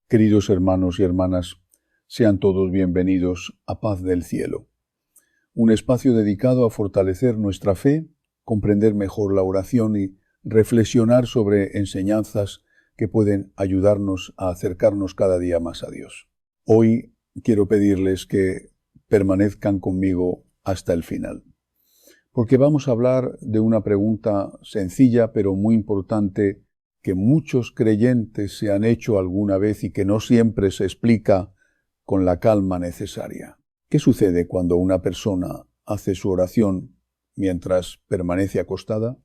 Queridos hermanos y hermanas, sean todos bienvenidos a Paz del Cielo, un espacio dedicado a fortalecer nuestra fe, comprender mejor la oración y reflexionar sobre enseñanzas que pueden ayudarnos a acercarnos cada día más a Dios. Hoy quiero pedirles que permanezcan conmigo hasta el final, porque vamos a hablar de una pregunta sencilla pero muy importante que muchos creyentes se han hecho alguna vez y que no siempre se explica con la calma necesaria. ¿Qué sucede cuando una persona hace su oración mientras permanece acostada?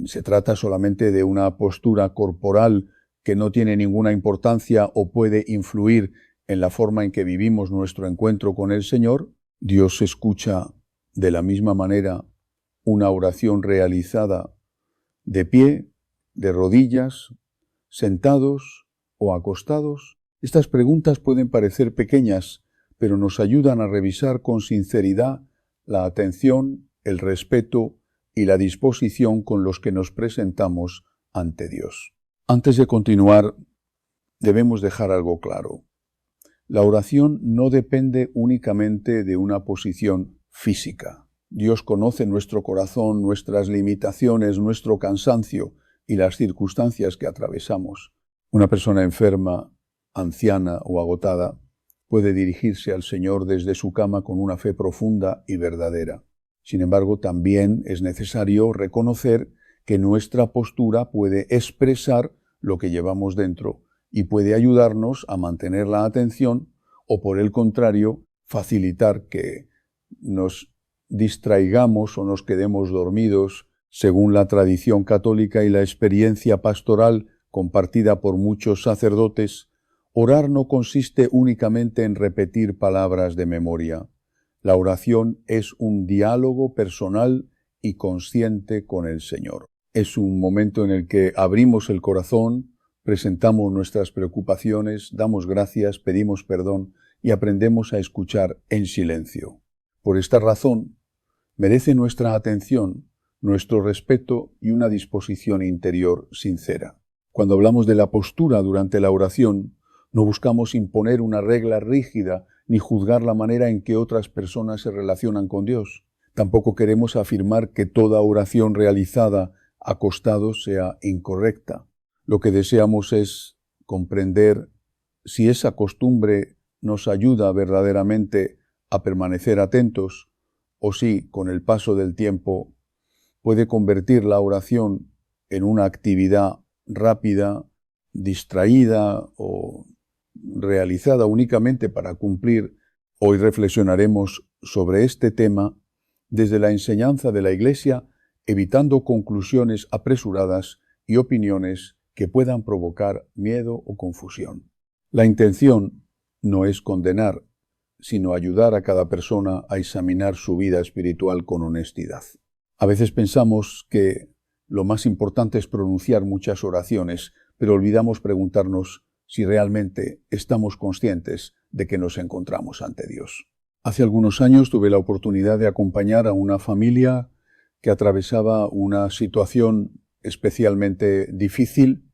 ¿Se trata solamente de una postura corporal que no tiene ninguna importancia o puede influir en la forma en que vivimos nuestro encuentro con el Señor? ¿Dios escucha de la misma manera una oración realizada de pie, de rodillas, sentados o acostados? Estas preguntas pueden parecer pequeñas, pero nos ayudan a revisar con sinceridad la atención, el respeto y la disposición con los que nos presentamos ante Dios. Antes de continuar, debemos dejar algo claro. La oración no depende únicamente de una posición física. Dios conoce nuestro corazón, nuestras limitaciones, nuestro cansancio y las circunstancias que atravesamos. Una persona enferma, anciana o agotada puede dirigirse al Señor desde su cama con una fe profunda y verdadera. Sin embargo, también es necesario reconocer que nuestra postura puede expresar lo que llevamos dentro y puede ayudarnos a mantener la atención o, por el contrario, facilitar que nos distraigamos o nos quedemos dormidos. Según la tradición católica y la experiencia pastoral compartida por muchos sacerdotes, orar no consiste únicamente en repetir palabras de memoria. La oración es un diálogo personal y consciente con el Señor. Es un momento en el que abrimos el corazón, presentamos nuestras preocupaciones, damos gracias, pedimos perdón y aprendemos a escuchar en silencio. Por esta razón, merece nuestra atención, nuestro respeto y una disposición interior sincera. Cuando hablamos de la postura durante la oración, no buscamos imponer una regla rígida ni juzgar la manera en que otras personas se relacionan con Dios. Tampoco queremos afirmar que toda oración realizada acostados sea incorrecta. Lo que deseamos es comprender si esa costumbre nos ayuda verdaderamente a permanecer atentos o si, con el paso del tiempo, puede convertir la oración en una actividad rápida, distraída o realizada únicamente para cumplir. Hoy reflexionaremos sobre este tema desde la enseñanza de la Iglesia, evitando conclusiones apresuradas y opiniones que puedan provocar miedo o confusión. La intención no es condenar, sino ayudar a cada persona a examinar su vida espiritual con honestidad. A veces pensamos que lo más importante es pronunciar muchas oraciones, pero olvidamos preguntarnos si realmente estamos conscientes de que nos encontramos ante Dios. Hace algunos años tuve la oportunidad de acompañar a una familia que atravesaba una situación especialmente difícil.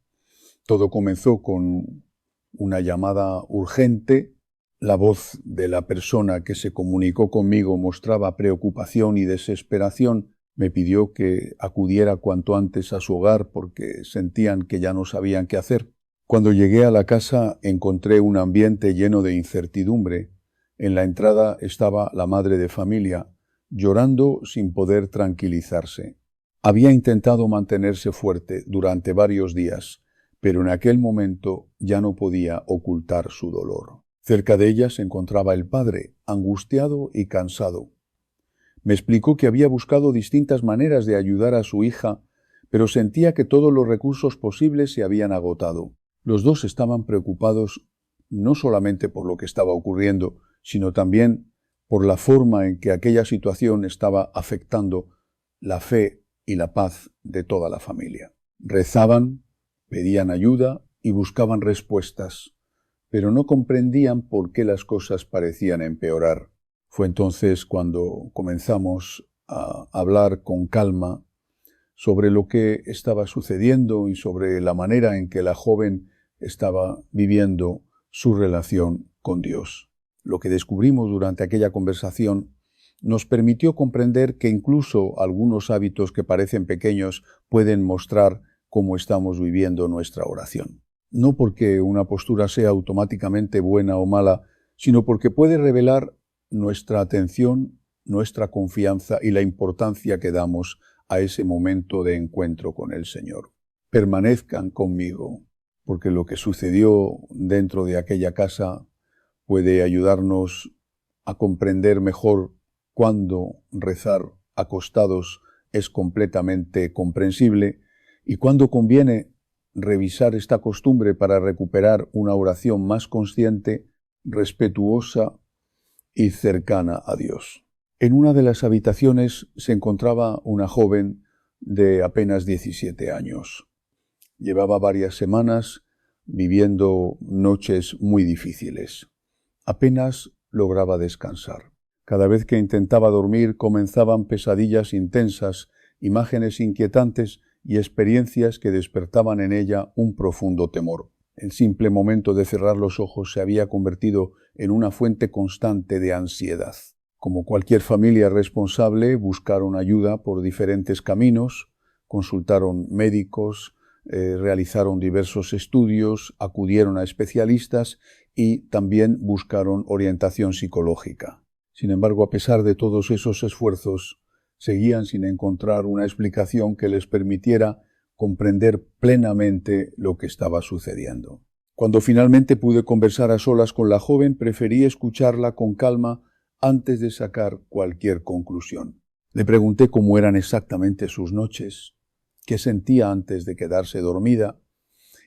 Todo comenzó con una llamada urgente. La voz de la persona que se comunicó conmigo mostraba preocupación y desesperación. Me pidió que acudiera cuanto antes a su hogar porque sentían que ya no sabían qué hacer. Cuando llegué a la casa encontré un ambiente lleno de incertidumbre. En la entrada estaba la madre de familia, llorando sin poder tranquilizarse. Había intentado mantenerse fuerte durante varios días, pero en aquel momento ya no podía ocultar su dolor. Cerca de ella se encontraba el padre, angustiado y cansado. Me explicó que había buscado distintas maneras de ayudar a su hija, pero sentía que todos los recursos posibles se habían agotado. Los dos estaban preocupados no solamente por lo que estaba ocurriendo, sino también por la forma en que aquella situación estaba afectando la fe y la paz de toda la familia. Rezaban, pedían ayuda y buscaban respuestas, pero no comprendían por qué las cosas parecían empeorar. Fue entonces cuando comenzamos a hablar con calma sobre lo que estaba sucediendo y sobre la manera en que la joven estaba viviendo su relación con Dios. Lo que descubrimos durante aquella conversación nos permitió comprender que incluso algunos hábitos que parecen pequeños pueden mostrar cómo estamos viviendo nuestra oración. No porque una postura sea automáticamente buena o mala, sino porque puede revelar nuestra atención, nuestra confianza y la importancia que damos a ese momento de encuentro con el Señor. Permanezcan conmigo, porque lo que sucedió dentro de aquella casa puede ayudarnos a comprender mejor cuándo rezar acostados es completamente comprensible y cuándo conviene revisar esta costumbre para recuperar una oración más consciente, respetuosa y cercana a Dios. En una de las habitaciones se encontraba una joven de apenas 17 años. Llevaba varias semanas viviendo noches muy difíciles. Apenas lograba descansar. Cada vez que intentaba dormir comenzaban pesadillas intensas, imágenes inquietantes y experiencias que despertaban en ella un profundo temor. El simple momento de cerrar los ojos se había convertido en una fuente constante de ansiedad. Como cualquier familia responsable, buscaron ayuda por diferentes caminos, consultaron médicos, realizaron diversos estudios, acudieron a especialistas y también buscaron orientación psicológica. Sin embargo, a pesar de todos esos esfuerzos, seguían sin encontrar una explicación que les permitiera comprender plenamente lo que estaba sucediendo. Cuando finalmente pude conversar a solas con la joven, preferí escucharla con calma antes de sacar cualquier conclusión. Le pregunté cómo eran exactamente sus noches, qué sentía antes de quedarse dormida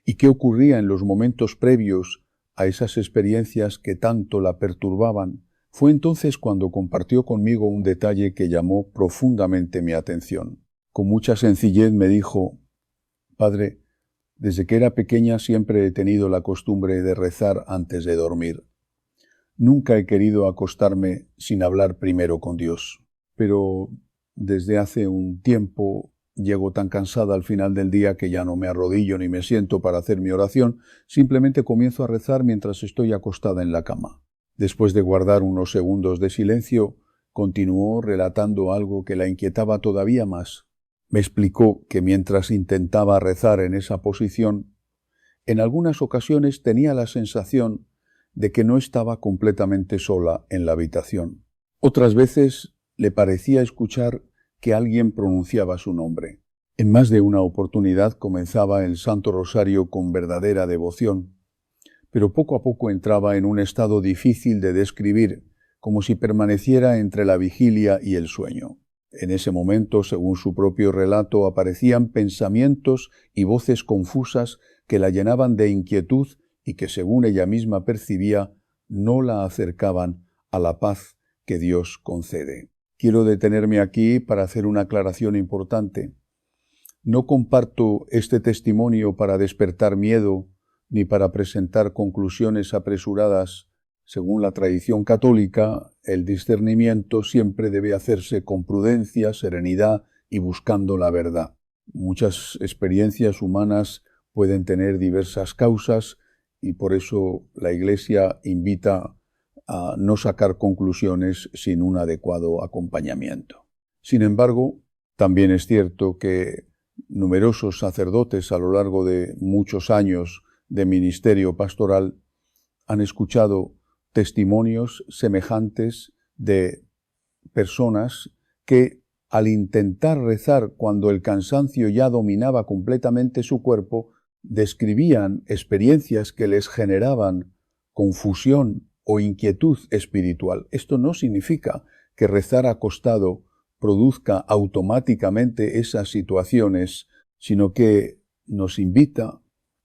y qué ocurría en los momentos previos a esas experiencias que tanto la perturbaban. Fue entonces cuando compartió conmigo un detalle que llamó profundamente mi atención. Con mucha sencillez me dijo: «Padre, desde que era pequeña siempre he tenido la costumbre de rezar antes de dormir. Nunca he querido acostarme sin hablar primero con Dios. Pero desde hace un tiempo llego tan cansada al final del día que ya no me arrodillo ni me siento para hacer mi oración, simplemente comienzo a rezar mientras estoy acostada en la cama». Después de guardar unos segundos de silencio, continuó relatando algo que la inquietaba todavía más. Me explicó que mientras intentaba rezar en esa posición, en algunas ocasiones tenía la sensación de que no estaba completamente sola en la habitación. Otras veces le parecía escuchar que alguien pronunciaba su nombre. En más de una oportunidad comenzaba el Santo Rosario con verdadera devoción, pero poco a poco entraba en un estado difícil de describir, como si permaneciera entre la vigilia y el sueño. En ese momento, según su propio relato, aparecían pensamientos y voces confusas que la llenaban de inquietud y que, según ella misma percibía, no la acercaban a la paz que Dios concede. Quiero detenerme aquí para hacer una aclaración importante. No comparto este testimonio para despertar miedo ni para presentar conclusiones apresuradas. Según la tradición católica, el discernimiento siempre debe hacerse con prudencia, serenidad y buscando la verdad. Muchas experiencias humanas pueden tener diversas causas y por eso la Iglesia invita a no sacar conclusiones sin un adecuado acompañamiento. Sin embargo, también es cierto que numerosos sacerdotes a lo largo de muchos años de ministerio pastoral han escuchado testimonios semejantes de personas que, al intentar rezar cuando el cansancio ya dominaba completamente su cuerpo, describían experiencias que les generaban confusión o inquietud espiritual. Esto no significa que rezar acostado produzca automáticamente esas situaciones, sino que nos invita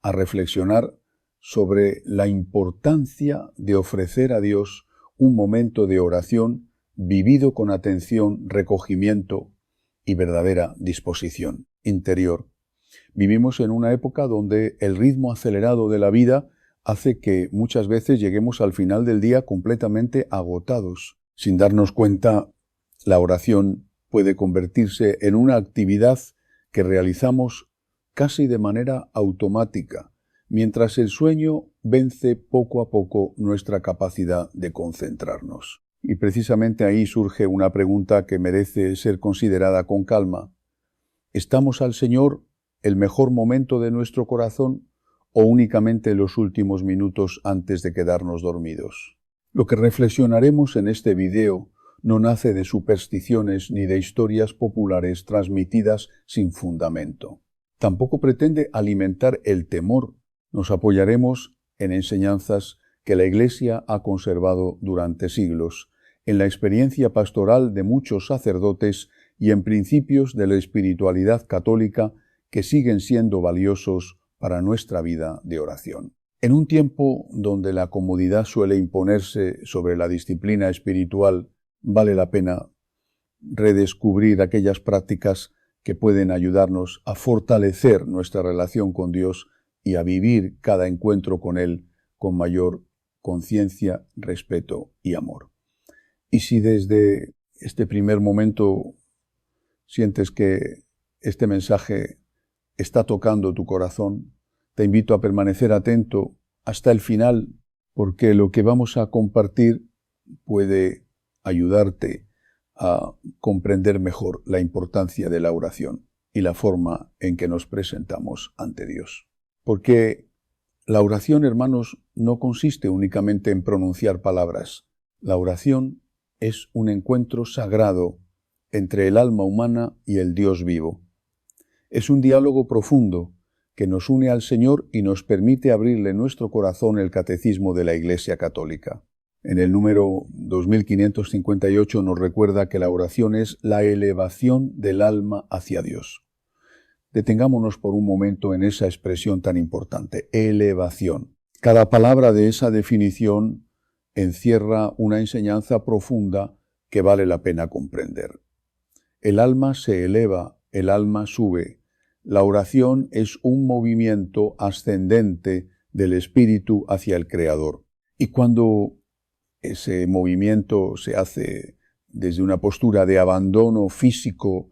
a reflexionar sobre la importancia de ofrecer a Dios un momento de oración vivido con atención, recogimiento y verdadera disposición interior. Vivimos en una época donde el ritmo acelerado de la vida hace que muchas veces lleguemos al final del día completamente agotados. Sin darnos cuenta, la oración puede convertirse en una actividad que realizamos casi de manera automática, mientras el sueño vence poco a poco nuestra capacidad de concentrarnos. Y precisamente ahí surge una pregunta que merece ser considerada con calma. ¿Estamos al Señor el mejor momento de nuestro corazón o únicamente los últimos minutos antes de quedarnos dormidos? Lo que reflexionaremos en este video no nace de supersticiones ni de historias populares transmitidas sin fundamento. Tampoco pretende alimentar el temor. Nos apoyaremos en enseñanzas que la Iglesia ha conservado durante siglos, en la experiencia pastoral de muchos sacerdotes y en principios de la espiritualidad católica que siguen siendo valiosos para nuestra vida de oración. En un tiempo donde la comodidad suele imponerse sobre la disciplina espiritual, vale la pena redescubrir aquellas prácticas que pueden ayudarnos a fortalecer nuestra relación con Dios y a vivir cada encuentro con Él con mayor conciencia, respeto y amor. Y si desde este primer momento sientes que este mensaje está tocando tu corazón, te invito a permanecer atento hasta el final, porque lo que vamos a compartir puede ayudarte a comprender mejor la importancia de la oración y la forma en que nos presentamos ante Dios. Porque la oración, hermanos, no consiste únicamente en pronunciar palabras. La oración es un encuentro sagrado entre el alma humana y el Dios vivo. Es un diálogo profundo que nos une al Señor y nos permite abrirle nuestro corazón el catecismo de la Iglesia Católica. En el número 2558 nos recuerda que la oración es la elevación del alma hacia Dios. Detengámonos por un momento en esa expresión tan importante, elevación. Cada palabra de esa definición encierra una enseñanza profunda que vale la pena comprender. El alma se eleva, el alma sube. La oración es un movimiento ascendente del espíritu hacia el Creador. Y cuando ese movimiento se hace desde una postura de abandono físico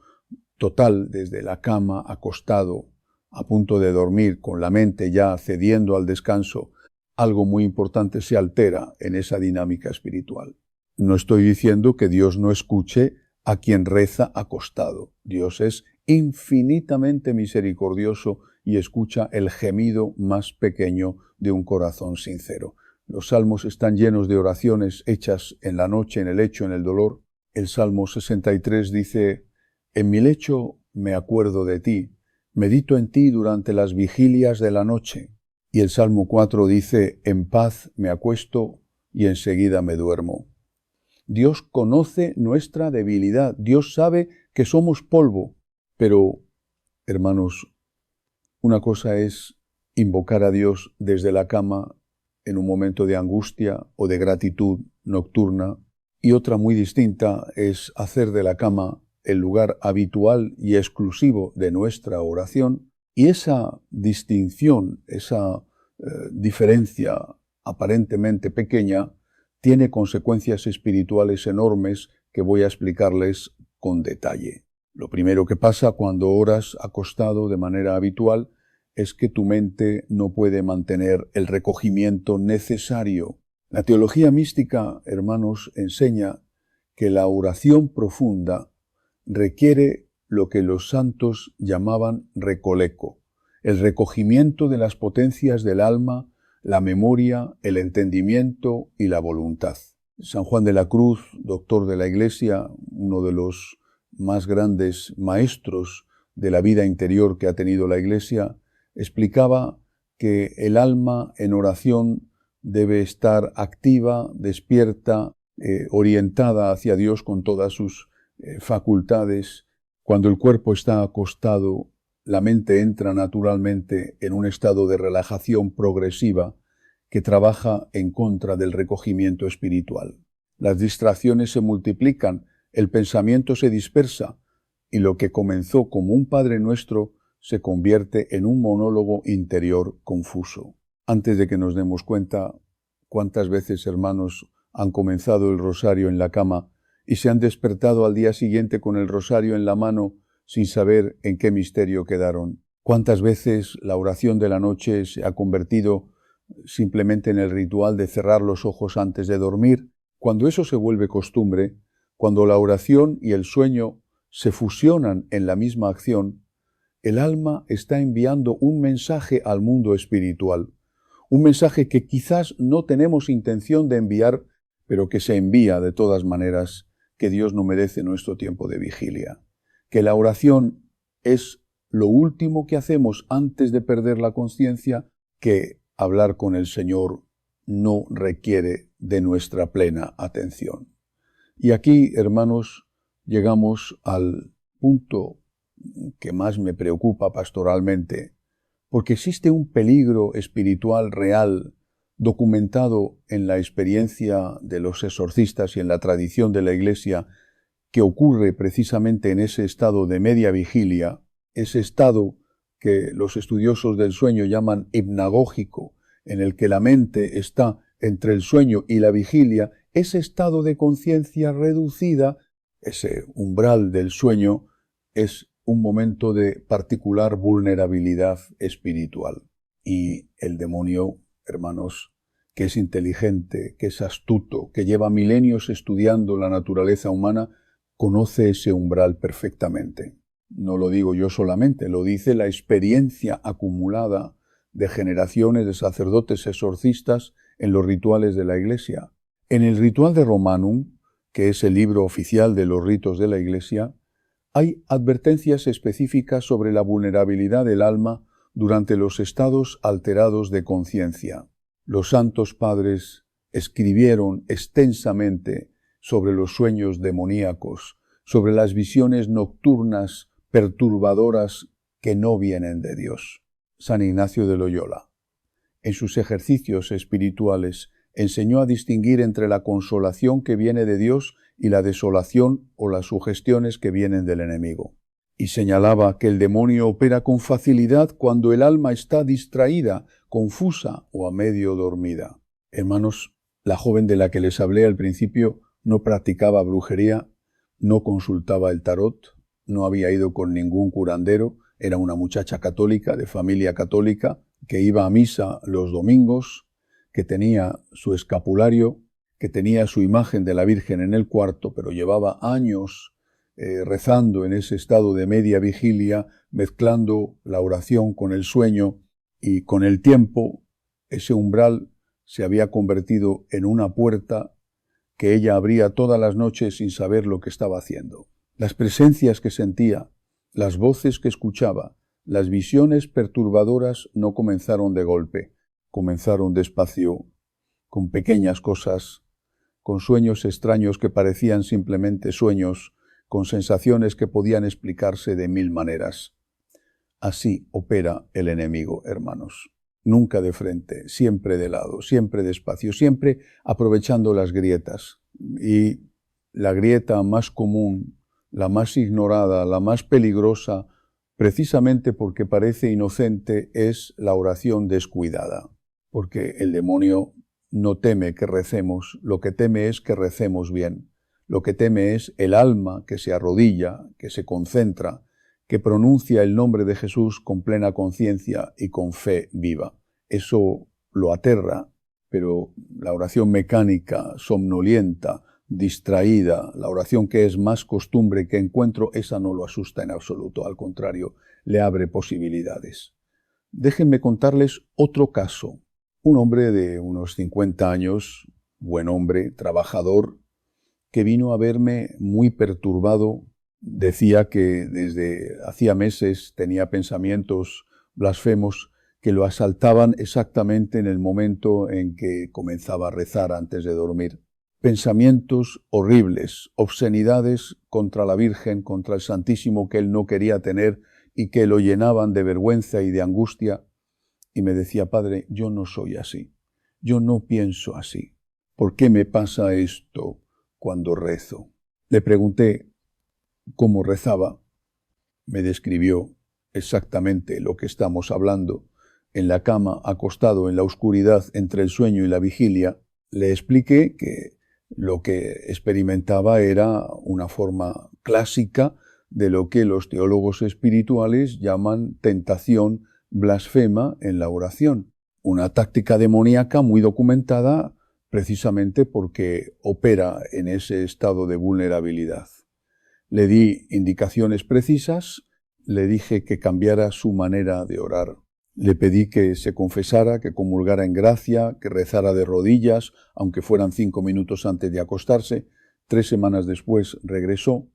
total, desde la cama, acostado, a punto de dormir, con la mente ya cediendo al descanso, algo muy importante se altera en esa dinámica espiritual. No estoy diciendo que Dios no escuche a quien reza acostado. Dios es infinitamente misericordioso y escucha el gemido más pequeño de un corazón sincero. Los salmos están llenos de oraciones hechas en la noche, en el lecho, en el dolor. El Salmo 63 dice: «En mi lecho me acuerdo de ti, medito en ti durante las vigilias de la noche». Y el Salmo 4 dice: «En paz me acuesto y enseguida me duermo». Dios conoce nuestra debilidad, Dios sabe que somos polvo, pero, hermanos, una cosa es invocar a Dios desde la cama en un momento de angustia o de gratitud nocturna, y otra muy distinta es hacer de la cama el lugar habitual y exclusivo de nuestra oración, y esa distinción, esa diferencia aparentemente pequeña, tiene consecuencias espirituales enormes que voy a explicarles con detalle. Lo primero que pasa cuando oras acostado de manera habitual es que tu mente no puede mantener el recogimiento necesario. La teología mística, hermanos, enseña que la oración profunda requiere lo que los santos llamaban recoleco, el recogimiento de las potencias del alma, la memoria, el entendimiento y la voluntad. San Juan de la Cruz, doctor de la Iglesia, uno de los más grandes maestros de la vida interior que ha tenido la Iglesia, explicaba que el alma en oración debe estar activa, despierta, orientada hacia Dios con todas sus facultades. Cuando el cuerpo está acostado, la mente entra naturalmente en un estado de relajación progresiva que trabaja en contra del recogimiento espiritual. Las distracciones se multiplican, el pensamiento se dispersa y lo que comenzó como un Padre Nuestro se convierte en un monólogo interior confuso. Antes de que nos demos cuenta, ¿cuántas veces, hermanos, han comenzado el rosario en la cama y se han despertado al día siguiente con el rosario en la mano sin saber en qué misterio quedaron? ¿Cuántas veces la oración de la noche se ha convertido simplemente en el ritual de cerrar los ojos antes de dormir. Cuando eso se vuelve costumbre, cuando la oración y el sueño se fusionan en la misma acción, el alma está enviando un mensaje al mundo espiritual, un mensaje que quizás no tenemos intención de enviar, pero que se envía de todas maneras, que Dios no merece nuestro tiempo de vigilia, que la oración es lo último que hacemos antes de perder la conciencia, que hablar con el Señor no requiere de nuestra plena atención. Y aquí, hermanos, llegamos al punto que más me preocupa pastoralmente, porque existe un peligro espiritual real documentado en la experiencia de los exorcistas y en la tradición de la Iglesia, que ocurre precisamente en ese estado de media vigilia, ese estado que los estudiosos del sueño llaman hipnagógico, en el que la mente está entre el sueño y la vigilia. Ese estado de conciencia reducida, ese umbral del sueño, es un momento de particular vulnerabilidad espiritual. Y el demonio, hermanos, que es inteligente, que es astuto, que lleva milenios estudiando la naturaleza humana, conoce ese umbral perfectamente. No lo digo yo solamente, lo dice la experiencia acumulada de generaciones de sacerdotes exorcistas en los rituales de la Iglesia. En el ritual de Romanum, que es el libro oficial de los ritos de la Iglesia, hay advertencias específicas sobre la vulnerabilidad del alma durante los estados alterados de conciencia. Los santos padres escribieron extensamente sobre los sueños demoníacos, sobre las visiones nocturnas perturbadoras que no vienen de Dios. San Ignacio de Loyola, en sus ejercicios espirituales, enseñó a distinguir entre la consolación que viene de Dios y la desolación o las sugestiones que vienen del enemigo. Y señalaba que el demonio opera con facilidad cuando el alma está distraída, confusa o a medio dormida. Hermanos, la joven de la que les hablé al principio no practicaba brujería, no consultaba el tarot, no había ido con ningún curandero, era una muchacha católica, de familia católica, que iba a misa los domingos, que tenía su escapulario, que tenía su imagen de la Virgen en el cuarto, pero llevaba años rezando en ese estado de media vigilia, mezclando la oración con el sueño, y con el tiempo ese umbral se había convertido en una puerta que ella abría todas las noches sin saber lo que estaba haciendo. Las presencias que sentía, las voces que escuchaba, las visiones perturbadoras no comenzaron de golpe, comenzaron despacio, con pequeñas cosas, con sueños extraños que parecían simplemente sueños, con sensaciones que podían explicarse de mil maneras. Así opera el enemigo, hermanos. Nunca de frente, siempre de lado, siempre despacio, siempre aprovechando las grietas. Y la grieta más común, la más ignorada, la más peligrosa, precisamente porque parece inocente, es la oración descuidada. Porque el demonio no teme que recemos, lo que teme es que recemos bien. Lo que teme es el alma que se arrodilla, que se concentra, que pronuncia el nombre de Jesús con plena conciencia y con fe viva. Eso lo aterra, pero la oración mecánica, somnolienta, distraída, la oración que es más costumbre que encuentro, esa no lo asusta en absoluto, al contrario, le abre posibilidades. Déjenme contarles otro caso. Un hombre de unos 50 años, buen hombre, trabajador, que vino a verme muy perturbado. Decía que desde hacía meses tenía pensamientos blasfemos que lo asaltaban exactamente en el momento en que comenzaba a rezar antes de dormir. Pensamientos horribles, obscenidades contra la Virgen, contra el Santísimo que él no quería tener y que lo llenaban de vergüenza y de angustia. Y me decía: Padre, yo no soy así, yo no pienso así. ¿Por qué me pasa esto cuando rezo? Le pregunté cómo rezaba. Me describió exactamente lo que estamos hablando. En la cama, acostado en la oscuridad entre el sueño y la vigilia, le expliqué que lo que experimentaba era una forma clásica de lo que los teólogos espirituales llaman tentación blasfema en la oración. una táctica demoníaca muy documentada precisamente porque opera en ese estado de vulnerabilidad. Le di indicaciones precisas, le dije que cambiara su manera de orar. Le pedí que se confesara, que comulgara en gracia, que rezara de rodillas, aunque fueran 5 minutos antes de acostarse. 3 semanas después regresó.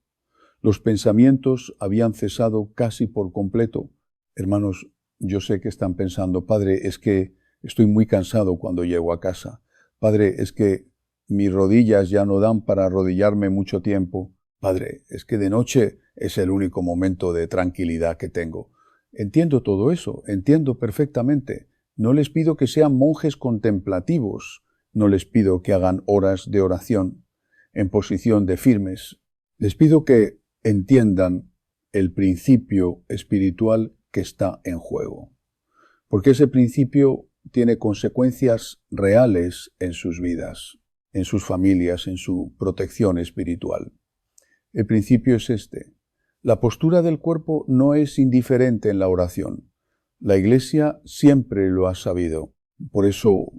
Los pensamientos habían cesado casi por completo. Hermanos, yo sé que están pensando, Padre, es que estoy muy cansado cuando llego a casa. Padre, es que mis rodillas ya no dan para arrodillarme mucho tiempo. Padre, es que de noche es el único momento de tranquilidad que tengo. Entiendo todo eso, entiendo perfectamente. No les pido que sean monjes contemplativos, no les pido que hagan horas de oración en posición de firmes. Les pido que entiendan el principio espiritual que está en juego, porque ese principio tiene consecuencias reales en sus vidas, en sus familias, en su protección espiritual. El principio es este. La postura del cuerpo no es indiferente en la oración. La Iglesia siempre lo ha sabido. Por eso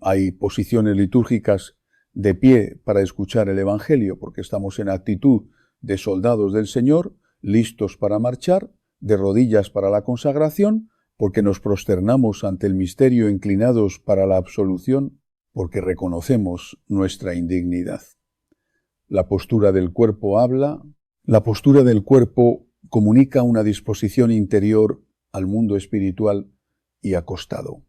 hay posiciones litúrgicas de pie para escuchar el Evangelio, porque estamos en actitud de soldados del Señor, listos para marchar, de rodillas para la consagración, porque nos prosternamos ante el misterio inclinados para la absolución, porque reconocemos nuestra indignidad. La postura del cuerpo habla, la postura del cuerpo comunica una disposición interior al mundo espiritual y acostado.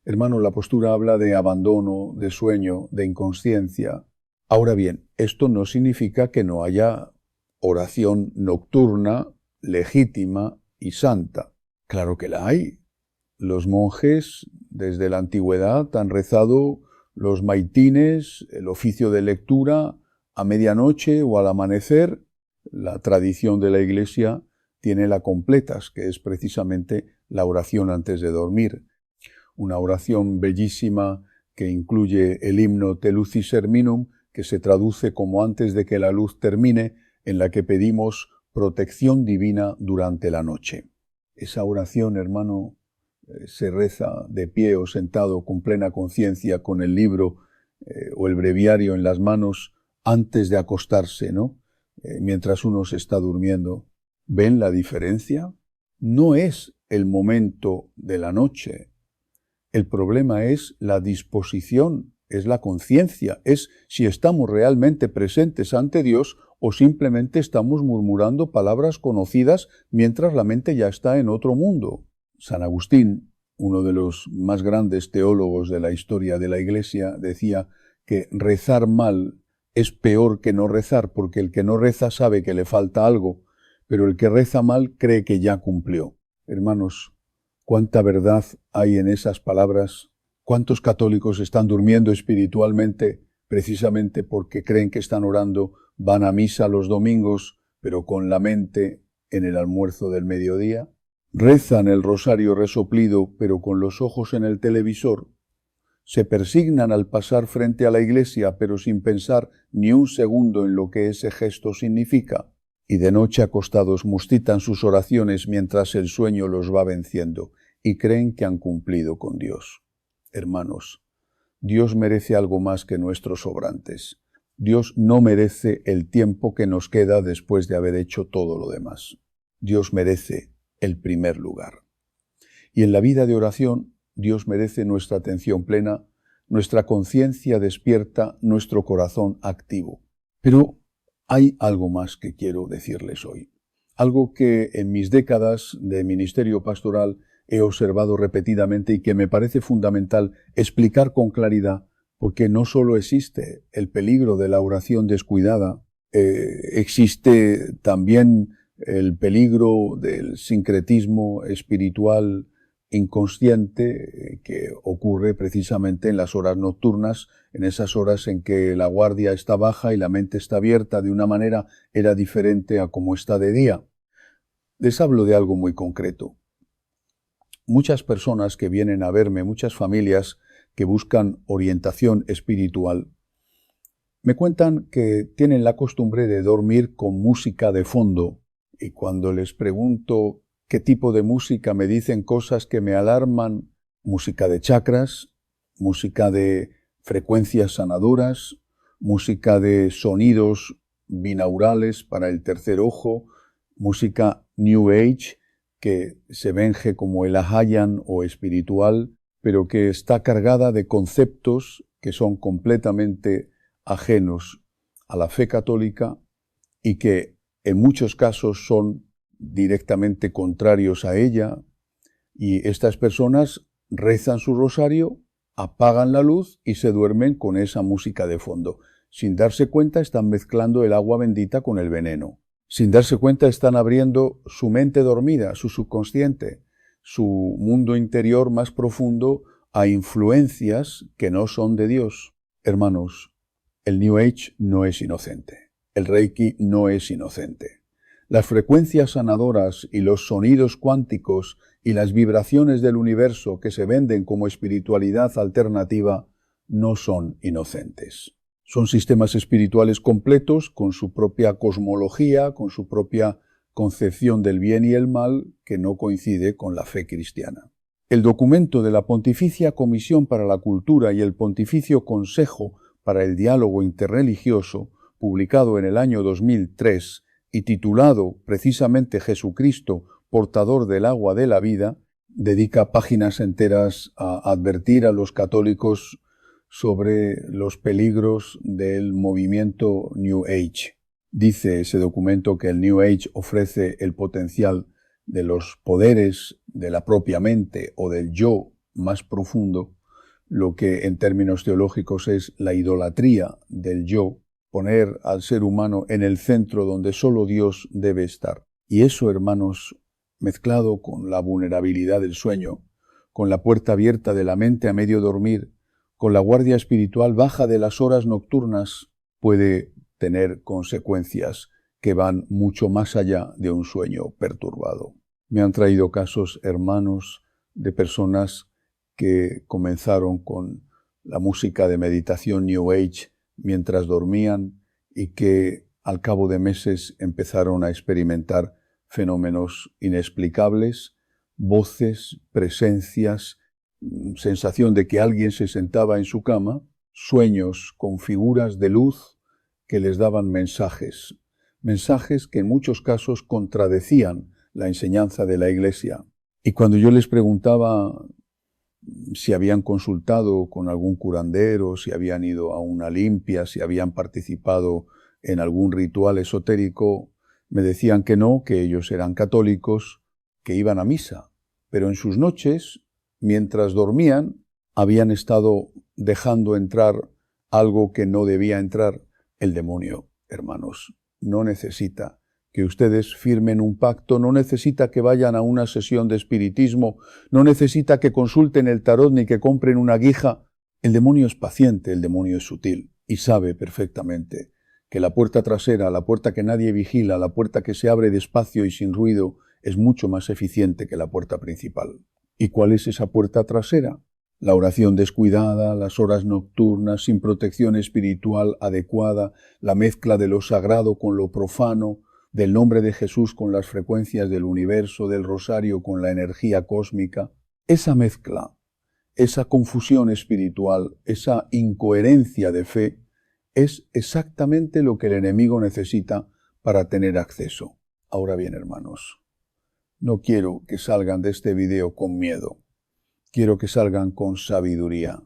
Hermanos, la postura habla de abandono, de sueño, de inconsciencia. Ahora bien, esto no significa que no haya oración nocturna, legítima y santa. Claro que la hay. Los monjes desde la antigüedad han rezado los maitines, el oficio de lectura, a medianoche o al amanecer. La tradición de la Iglesia tiene la completas, que es precisamente la oración antes de dormir. Una oración bellísima que incluye el himno Te Lucis Herminum, que se traduce como antes de que la luz termine, en la que pedimos protección divina durante la noche. Esa oración, hermano, se reza de pie o sentado con plena conciencia, con el libro o el breviario en las manos, antes de acostarse, ¿no? Mientras uno se está durmiendo. ¿Ven la diferencia? No es el momento de la noche. El problema es la disposición, es la conciencia, es si estamos realmente presentes ante Dios o simplemente estamos murmurando palabras conocidas mientras la mente ya está en otro mundo. San Agustín, uno de los más grandes teólogos de la historia de la Iglesia, decía que rezar mal es peor que no rezar, porque el que no reza sabe que le falta algo, pero el que reza mal cree que ya cumplió. Hermanos, cuánta verdad hay en esas palabras. ¿Cuántos católicos están durmiendo espiritualmente precisamente porque creen que están orando, van a misa los domingos, pero con la mente en el almuerzo del mediodía? Rezan el rosario resoplido, pero con los ojos en el televisor. Se persignan al pasar frente a la iglesia, pero sin pensar ni un segundo en lo que ese gesto significa. Y de noche acostados mustitan sus oraciones mientras el sueño los va venciendo y creen que han cumplido con Dios. Hermanos, Dios merece algo más que nuestros sobrantes. Dios no merece el tiempo que nos queda después de haber hecho todo lo demás. Dios merece el primer lugar. Y en la vida de oración, Dios merece nuestra atención plena, nuestra conciencia despierta, nuestro corazón activo. Pero hay algo más que quiero decirles hoy. Algo que en mis décadas de ministerio pastoral he observado repetidamente y que me parece fundamental explicar con claridad, porque no solo existe el peligro de la oración descuidada, existe también el peligro del sincretismo espiritual inconsciente que ocurre precisamente en las horas nocturnas, en esas horas en que la guardia está baja y la mente está abierta de una manera era diferente a como está de día. Les hablo de algo muy concreto. Muchas personas que vienen a verme, muchas familias que buscan orientación espiritual, me cuentan que tienen la costumbre de dormir con música de fondo, y cuando les pregunto qué tipo de música me dicen cosas que me alarman música de chakras, música de frecuencias sanadoras, música de sonidos binaurales para el tercer ojo, música New Age que se venge como el Ahayan o espiritual, pero que está cargada de conceptos que son completamente ajenos a la fe católica y que en muchos casos son directamente contrarios a ella, y estas personas rezan su rosario, apagan la luz y se duermen con esa música de fondo. Sin darse cuenta están mezclando el agua bendita con el veneno. Sin darse cuenta están abriendo su mente dormida, su subconsciente, su mundo interior más profundo a influencias que no son de Dios. Hermanos, el New Age no es inocente. El Reiki no es inocente. Las frecuencias sanadoras y los sonidos cuánticos y las vibraciones del universo que se venden como espiritualidad alternativa no son inocentes. Son sistemas espirituales completos con su propia cosmología, con su propia concepción del bien y el mal que no coincide con la fe cristiana. El documento de la Pontificia Comisión para la Cultura y el Pontificio Consejo para el Diálogo Interreligioso, publicado en el año 2003 y titulado precisamente Jesucristo, portador del agua de la vida, dedica páginas enteras a advertir a los católicos sobre los peligros del movimiento New Age. Dice ese documento que el New Age ofrece el potencial de los poderes de la propia mente o del yo más profundo, lo que en términos teológicos es la idolatría del yo, poner al ser humano en el centro donde solo Dios debe estar. Y eso, hermanos, mezclado con la vulnerabilidad del sueño, con la puerta abierta de la mente a medio dormir, con la guardia espiritual baja de las horas nocturnas, puede tener consecuencias que van mucho más allá de un sueño perturbado. Me han traído casos, hermanos, de personas que comenzaron con la música de meditación New Age mientras dormían y que al cabo de meses empezaron a experimentar fenómenos inexplicables, voces, presencias, sensación de que alguien se sentaba en su cama, sueños con figuras de luz que les daban mensajes que en muchos casos contradecían la enseñanza de la Iglesia. Y cuando yo les preguntaba si habían consultado con algún curandero, si habían ido a una limpia, si habían participado en algún ritual esotérico, me decían que no, que ellos eran católicos, que iban a misa, pero en sus noches, mientras dormían, habían estado dejando entrar algo que no debía entrar. El demonio, hermanos, no necesita que ustedes firmen un pacto, no necesita que vayan a una sesión de espiritismo, no necesita que consulten el tarot ni que compren una guija. El demonio es paciente, el demonio es sutil y sabe perfectamente que la puerta trasera, la puerta que nadie vigila, la puerta que se abre despacio y sin ruido, es mucho más eficiente que la puerta principal. ¿Y cuál es esa puerta trasera? La oración descuidada, las horas nocturnas, sin protección espiritual adecuada, la mezcla de lo sagrado con lo profano, del nombre de Jesús con las frecuencias del universo, del rosario con la energía cósmica. Esa mezcla, esa confusión espiritual, esa incoherencia de fe, es exactamente lo que el enemigo necesita para tener acceso. Ahora bien, hermanos, no quiero que salgan de este video con miedo. Quiero que salgan con sabiduría.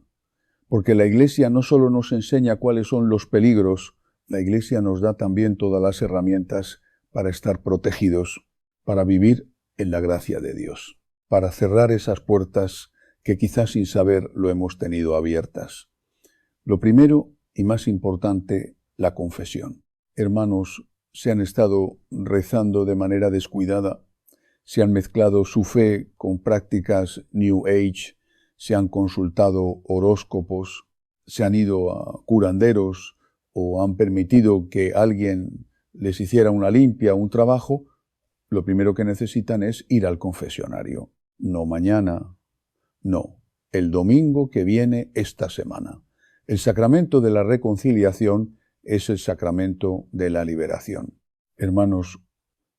Porque la Iglesia no solo nos enseña cuáles son los peligros, la Iglesia nos da también todas las herramientas para estar protegidos, para vivir en la gracia de Dios, para cerrar esas puertas que quizás sin saber lo hemos tenido abiertas. Lo primero y más importante, la confesión. Hermanos, se han estado rezando de manera descuidada, se han mezclado su fe con prácticas New Age, se han consultado horóscopos, se han ido a curanderos o han permitido que alguien les hiciera una limpia, un trabajo. Lo primero que necesitan es ir al confesionario. No mañana, no, el domingo que viene esta semana. El sacramento de la reconciliación es el sacramento de la liberación. Hermanos,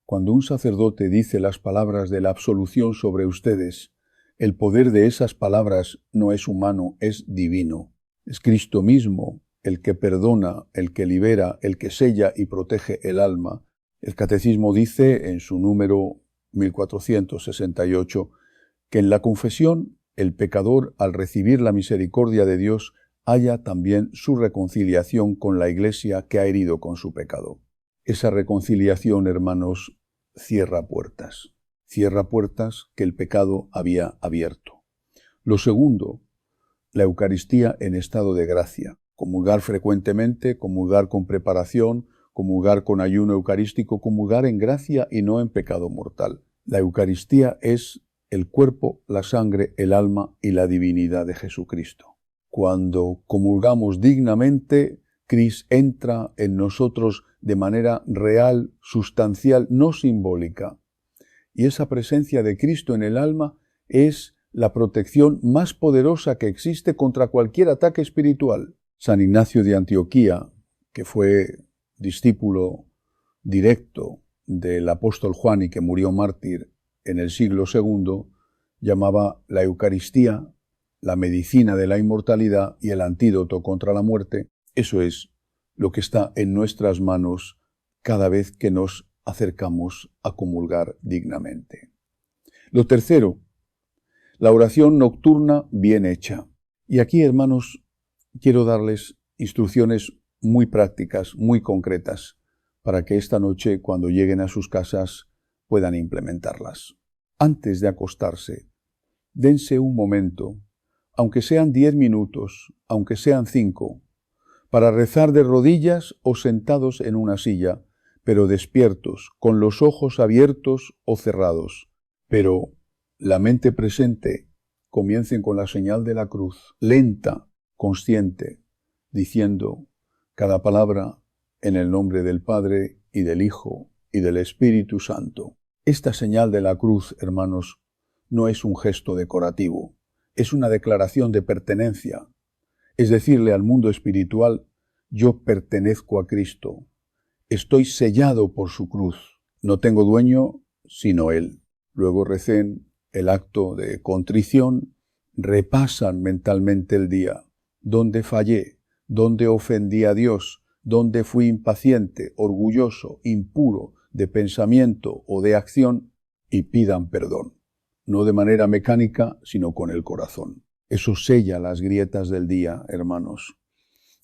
cuando un sacerdote dice las palabras de la absolución sobre ustedes, El poder de esas palabras no es humano, es divino. Es Cristo mismo el que perdona, el que libera, el que sella y protege el alma. El Catecismo dice en su número 1468 que en la confesión el pecador, al recibir la misericordia de Dios, halla también su reconciliación con la Iglesia que ha herido con su pecado. Esa reconciliación, hermanos, cierra puertas que el pecado había abierto. Lo segundo, la Eucaristía en estado de gracia. Comulgar frecuentemente, comulgar con preparación, comulgar con ayuno eucarístico, comulgar en gracia y no en pecado mortal. La Eucaristía es el cuerpo, la sangre, el alma y la divinidad de Jesucristo. Cuando comulgamos dignamente, Cristo entra en nosotros de manera real, sustancial, no simbólica. Y esa presencia de Cristo en el alma es la protección más poderosa que existe contra cualquier ataque espiritual. San Ignacio de Antioquía, que fue discípulo directo del apóstol Juan y que murió mártir en el siglo II, llamaba la Eucaristía la medicina de la inmortalidad y el antídoto contra la muerte. Eso es lo que está en nuestras manos cada vez que nos acercamos a comulgar dignamente. Lo tercero, la oración nocturna bien hecha. Y aquí, hermanos, quiero darles instrucciones muy prácticas, muy concretas, para que esta noche, cuando lleguen a sus casas, puedan implementarlas. Antes de acostarse, dense un momento, aunque sean 10 minutos, aunque sean 5, para rezar de rodillas o sentados en una silla, pero despiertos, con los ojos abiertos o cerrados. Pero la mente presente, comiencen con la señal de la cruz, lenta, consciente, diciendo cada palabra en el nombre del Padre y del Hijo y del Espíritu Santo. Esta señal de la cruz, hermanos, no es un gesto decorativo, es una declaración de pertenencia. Es decirle al mundo espiritual, yo pertenezco a Cristo, estoy sellado por su cruz, no tengo dueño sino Él. Luego recen el acto de contrición, repasan mentalmente el día, dónde fallé, dónde ofendí a Dios, dónde fui impaciente, orgulloso, impuro, de pensamiento o de acción, y pidan perdón. No de manera mecánica, sino con el corazón. Eso sella las grietas del día, hermanos.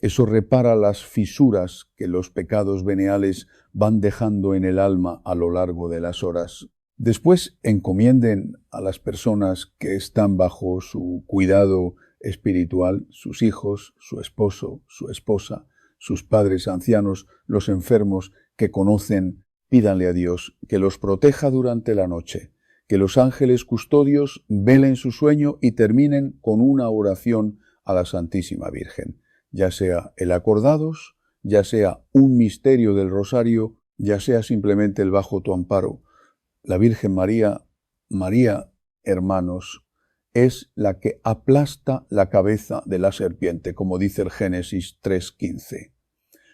Eso repara las fisuras que los pecados veniales van dejando en el alma a lo largo de las horas. Después encomienden a las personas que están bajo su cuidado espiritual, sus hijos, su esposo, su esposa, sus padres ancianos, los enfermos que conocen, pídanle a Dios que los proteja durante la noche, que los ángeles custodios velen su sueño y terminen con una oración a la Santísima Virgen, ya sea el acordados, ya sea un misterio del rosario, ya sea simplemente el bajo tu amparo. La Virgen María, hermanos, es la que aplasta la cabeza de la serpiente, como dice el Génesis 3:15.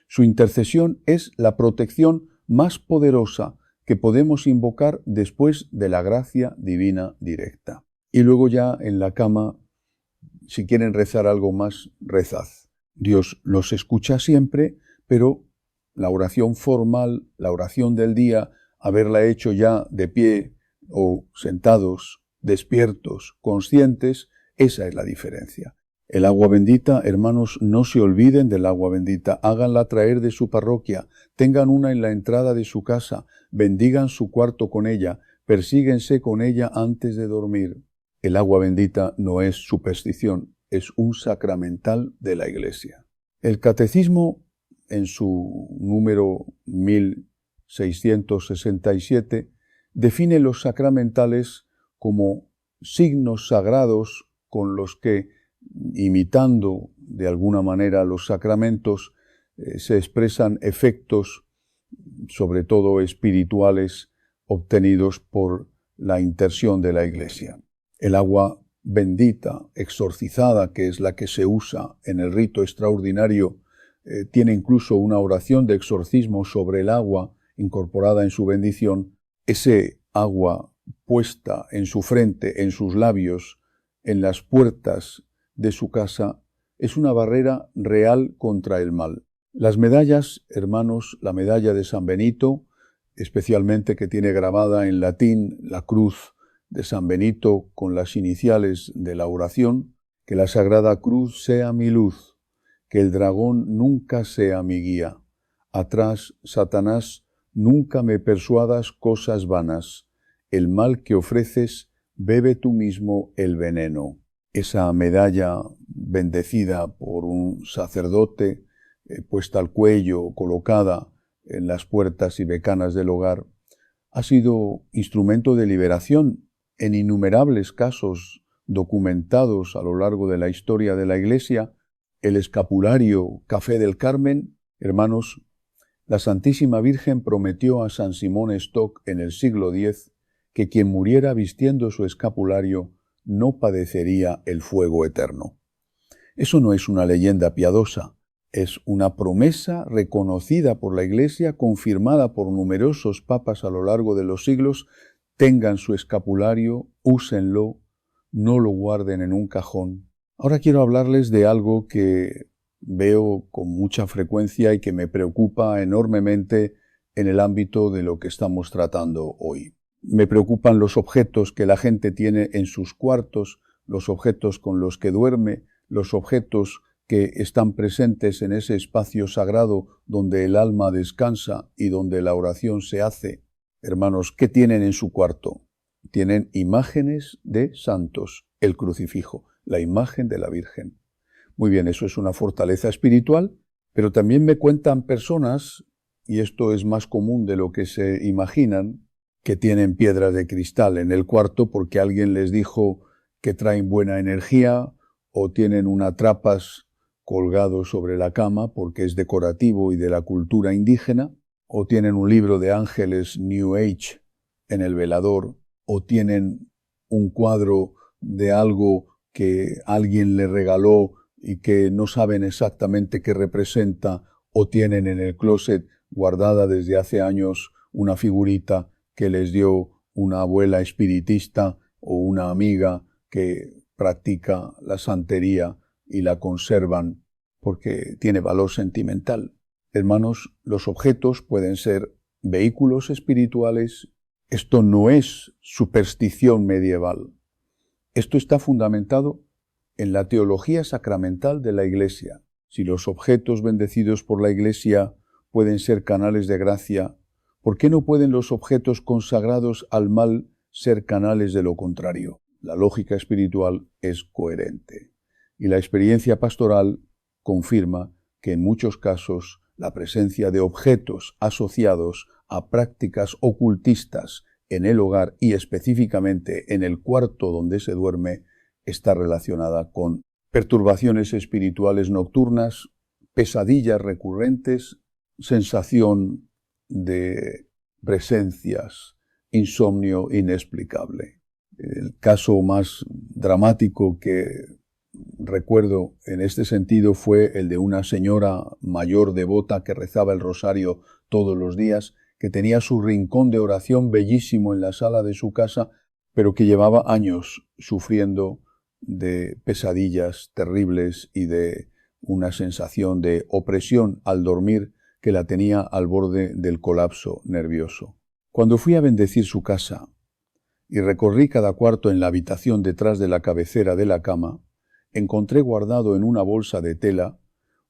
Su intercesión es la protección más poderosa que podemos invocar después de la gracia divina directa. Y luego ya en la cama, si quieren rezar algo más, rezad. Dios los escucha siempre, pero la oración formal, la oración del día, haberla hecho ya de pie o sentados, despiertos, conscientes, esa es la diferencia. El agua bendita, hermanos, no se olviden del agua bendita, háganla traer de su parroquia, tengan una en la entrada de su casa, bendigan su cuarto con ella, persíguense con ella antes de dormir. El agua bendita no es superstición, es un sacramental de la Iglesia. El Catecismo, en su número 1667, define los sacramentales como signos sagrados con los que, imitando de alguna manera los sacramentos, se expresan efectos, sobre todo espirituales, obtenidos por la intercesión de la Iglesia. El agua bendita, exorcizada, que es la que se usa en el rito extraordinario, tiene incluso una oración de exorcismo sobre el agua incorporada en su bendición. Ese agua puesta en su frente, en sus labios, en las puertas de su casa es una barrera real contra el mal. Las medallas, hermanos, la medalla de San Benito, especialmente que tiene grabada en latín la cruz de San Benito con las iniciales de la oración, que la Sagrada Cruz sea mi luz, que el dragón nunca sea mi guía. Atrás, Satanás, nunca me persuadas cosas vanas. El mal que ofreces, bebe tú mismo el veneno. Esa medalla bendecida por un sacerdote, puesta al cuello, colocada en las puertas y becanas del hogar, ha sido instrumento de liberación en innumerables casos documentados a lo largo de la historia de la Iglesia. El escapulario Café del Carmen, hermanos, la Santísima Virgen prometió a San Simón Stock en el siglo X que quien muriera vistiendo su escapulario no padecería el fuego eterno. Eso no es una leyenda piadosa, es una promesa reconocida por la Iglesia, confirmada por numerosos papas a lo largo de los siglos. Tengan su escapulario, úsenlo, no lo guarden en un cajón. Ahora quiero hablarles de algo que veo con mucha frecuencia y que me preocupa enormemente en el ámbito de lo que estamos tratando hoy. Me preocupan los objetos que la gente tiene en sus cuartos, los objetos con los que duerme, los objetos que están presentes en ese espacio sagrado donde el alma descansa y donde la oración se hace. Hermanos, ¿qué tienen en su cuarto? Tienen imágenes de santos, el crucifijo, la imagen de la Virgen. Muy bien, eso es una fortaleza espiritual, pero también me cuentan personas, y esto es más común de lo que se imaginan, que tienen piedras de cristal en el cuarto porque alguien les dijo que traen buena energía, o tienen un atrapas colgado sobre la cama porque es decorativo y de la cultura indígena, o tienen un libro de ángeles New Age en el velador, o tienen un cuadro de algo que alguien le regaló y que no saben exactamente qué representa, o tienen en el closet guardada desde hace años una figurita que les dio una abuela espiritista o una amiga que practica la santería y la conservan porque tiene valor sentimental. Hermanos, los objetos pueden ser vehículos espirituales. Esto no es superstición medieval. Esto está fundamentado en la teología sacramental de la Iglesia. Si los objetos bendecidos por la Iglesia pueden ser canales de gracia, ¿por qué no pueden los objetos consagrados al mal ser canales de lo contrario? La lógica espiritual es coherente. Y la experiencia pastoral confirma que en muchos casos la presencia de objetos asociados a prácticas ocultistas en el hogar y específicamente en el cuarto donde se duerme está relacionada con perturbaciones espirituales nocturnas, pesadillas recurrentes, sensación de presencias, insomnio inexplicable. El caso más dramático que recuerdo en este sentido fue el de una señora mayor devota que rezaba el rosario todos los días, que tenía su rincón de oración bellísimo en la sala de su casa, pero que llevaba años sufriendo de pesadillas terribles y de una sensación de opresión al dormir que la tenía al borde del colapso nervioso. Cuando fui a bendecir su casa y recorrí cada cuarto en la habitación detrás de la cabecera de la cama, encontré guardado en una bolsa de tela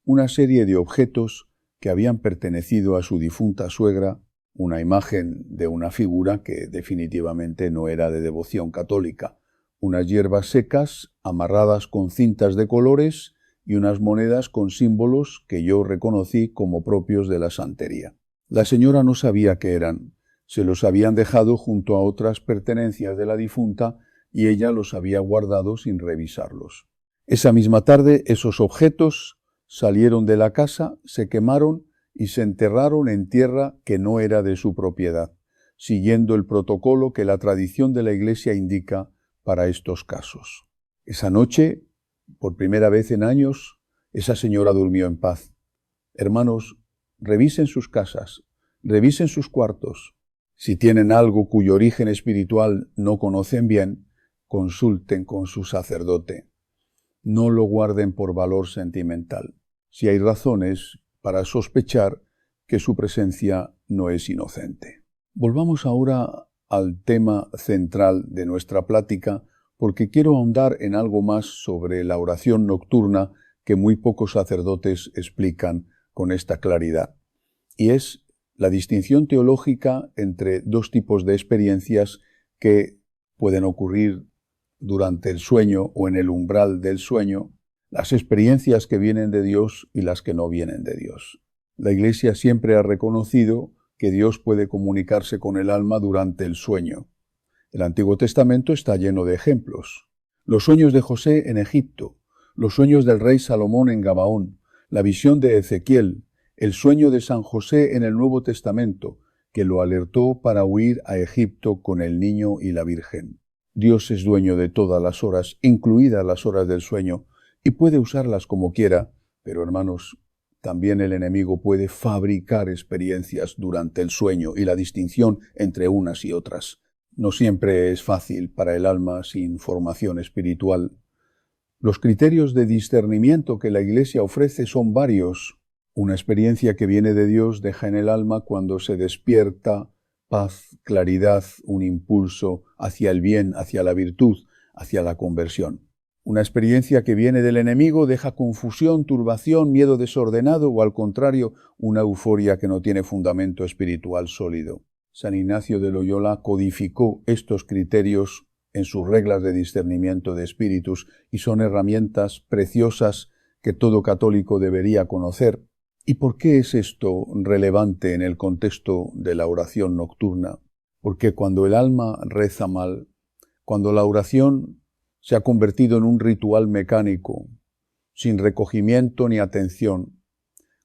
una serie de objetos que habían pertenecido a su difunta suegra, una imagen de una figura que definitivamente no era de devoción católica, unas hierbas secas amarradas con cintas de colores y unas monedas con símbolos que yo reconocí como propios de la santería. La señora no sabía qué eran, se los habían dejado junto a otras pertenencias de la difunta y ella los había guardado sin revisarlos. Esa misma tarde esos objetos salieron de la casa, se quemaron y se enterraron en tierra que no era de su propiedad, siguiendo el protocolo que la tradición de la Iglesia indica para estos casos. Esa noche, por primera vez en años, esa señora durmió en paz. Hermanos, revisen sus casas, revisen sus cuartos. Si tienen algo cuyo origen espiritual no conocen bien, consulten con su sacerdote. No lo guarden por valor sentimental, si hay razones para sospechar que su presencia no es inocente. Volvamos ahora al tema central de nuestra plática, porque quiero ahondar en algo más sobre la oración nocturna que muy pocos sacerdotes explican con esta claridad, y es la distinción teológica entre dos tipos de experiencias que pueden ocurrir durante el sueño o en el umbral del sueño, las experiencias que vienen de Dios y las que no vienen de Dios. La Iglesia siempre ha reconocido que Dios puede comunicarse con el alma durante el sueño. El Antiguo Testamento está lleno de ejemplos. Los sueños de José en Egipto, los sueños del rey Salomón en Gabaón, la visión de Ezequiel, el sueño de San José en el Nuevo Testamento, que lo alertó para huir a Egipto con el niño y la Virgen. Dios es dueño de todas las horas, incluidas las horas del sueño, y puede usarlas como quiera, pero hermanos, también el enemigo puede fabricar experiencias durante el sueño y la distinción entre unas y otras. No siempre es fácil para el alma sin formación espiritual. Los criterios de discernimiento que la Iglesia ofrece son varios. Una experiencia que viene de Dios deja en el alma cuando se despierta paz, claridad, un impulso hacia el bien, hacia la virtud, hacia la conversión. Una experiencia que viene del enemigo deja confusión, turbación, miedo desordenado o, al contrario, una euforia que no tiene fundamento espiritual sólido. San Ignacio de Loyola codificó estos criterios en sus reglas de discernimiento de espíritus y son herramientas preciosas que todo católico debería conocer. ¿Y por qué es esto relevante en el contexto de la oración nocturna? Porque cuando el alma reza mal, cuando la oración se ha convertido en un ritual mecánico, sin recogimiento ni atención,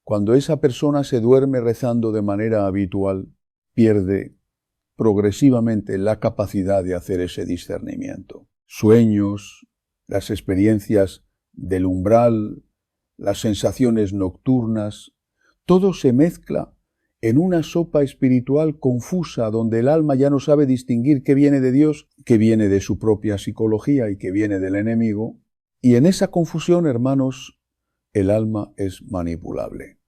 cuando esa persona se duerme rezando de manera habitual, pierde progresivamente la capacidad de hacer ese discernimiento. Sueños, las experiencias del umbral, las sensaciones nocturnas, todo se mezcla en una sopa espiritual confusa donde el alma ya no sabe distinguir qué viene de Dios, qué viene de su propia psicología y qué viene del enemigo. Y en esa confusión, hermanos, el alma es manipulable.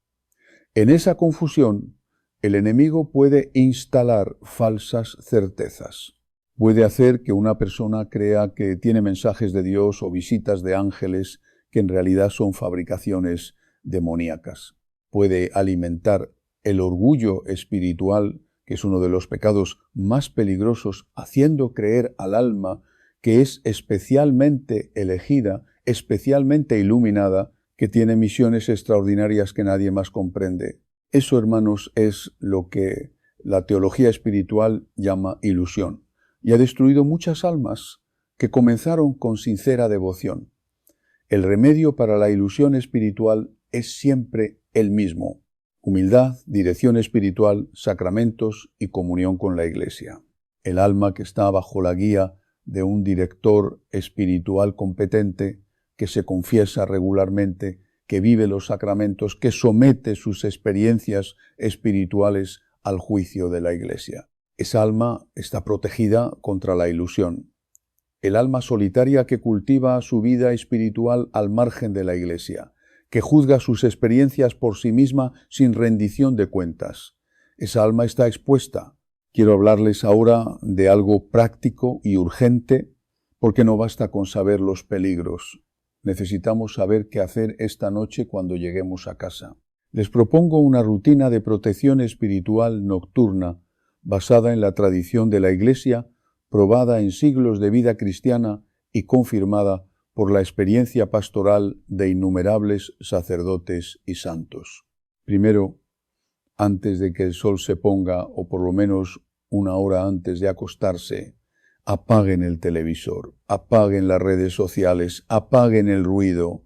En esa confusión, el enemigo puede instalar falsas certezas. Puede hacer que una persona crea que tiene mensajes de Dios o visitas de ángeles que en realidad son fabricaciones demoníacas. Puede alimentar el orgullo espiritual, que es uno de los pecados más peligrosos, haciendo creer al alma que es especialmente elegida, especialmente iluminada, que tiene misiones extraordinarias que nadie más comprende. Eso, hermanos, es lo que la teología espiritual llama ilusión, y ha destruido muchas almas que comenzaron con sincera devoción. El remedio para la ilusión espiritual es siempre el mismo: humildad, dirección espiritual, sacramentos y comunión con la Iglesia. El alma que está bajo la guía de un director espiritual competente, que se confiesa regularmente, que vive los sacramentos, que somete sus experiencias espirituales al juicio de la Iglesia. Esa alma está protegida contra la ilusión. El alma solitaria que cultiva su vida espiritual al margen de la Iglesia, que juzga sus experiencias por sí misma sin rendición de cuentas. Esa alma está expuesta. Quiero hablarles ahora de algo práctico y urgente, porque no basta con saber los peligros. Necesitamos saber qué hacer esta noche cuando lleguemos a casa. Les propongo una rutina de protección espiritual nocturna basada en la tradición de la Iglesia, probada en siglos de vida cristiana y confirmada por la experiencia pastoral de innumerables sacerdotes y santos. Primero, antes de que el sol se ponga, o por lo menos una hora antes de acostarse, apaguen el televisor, apaguen las redes sociales, apaguen el ruido,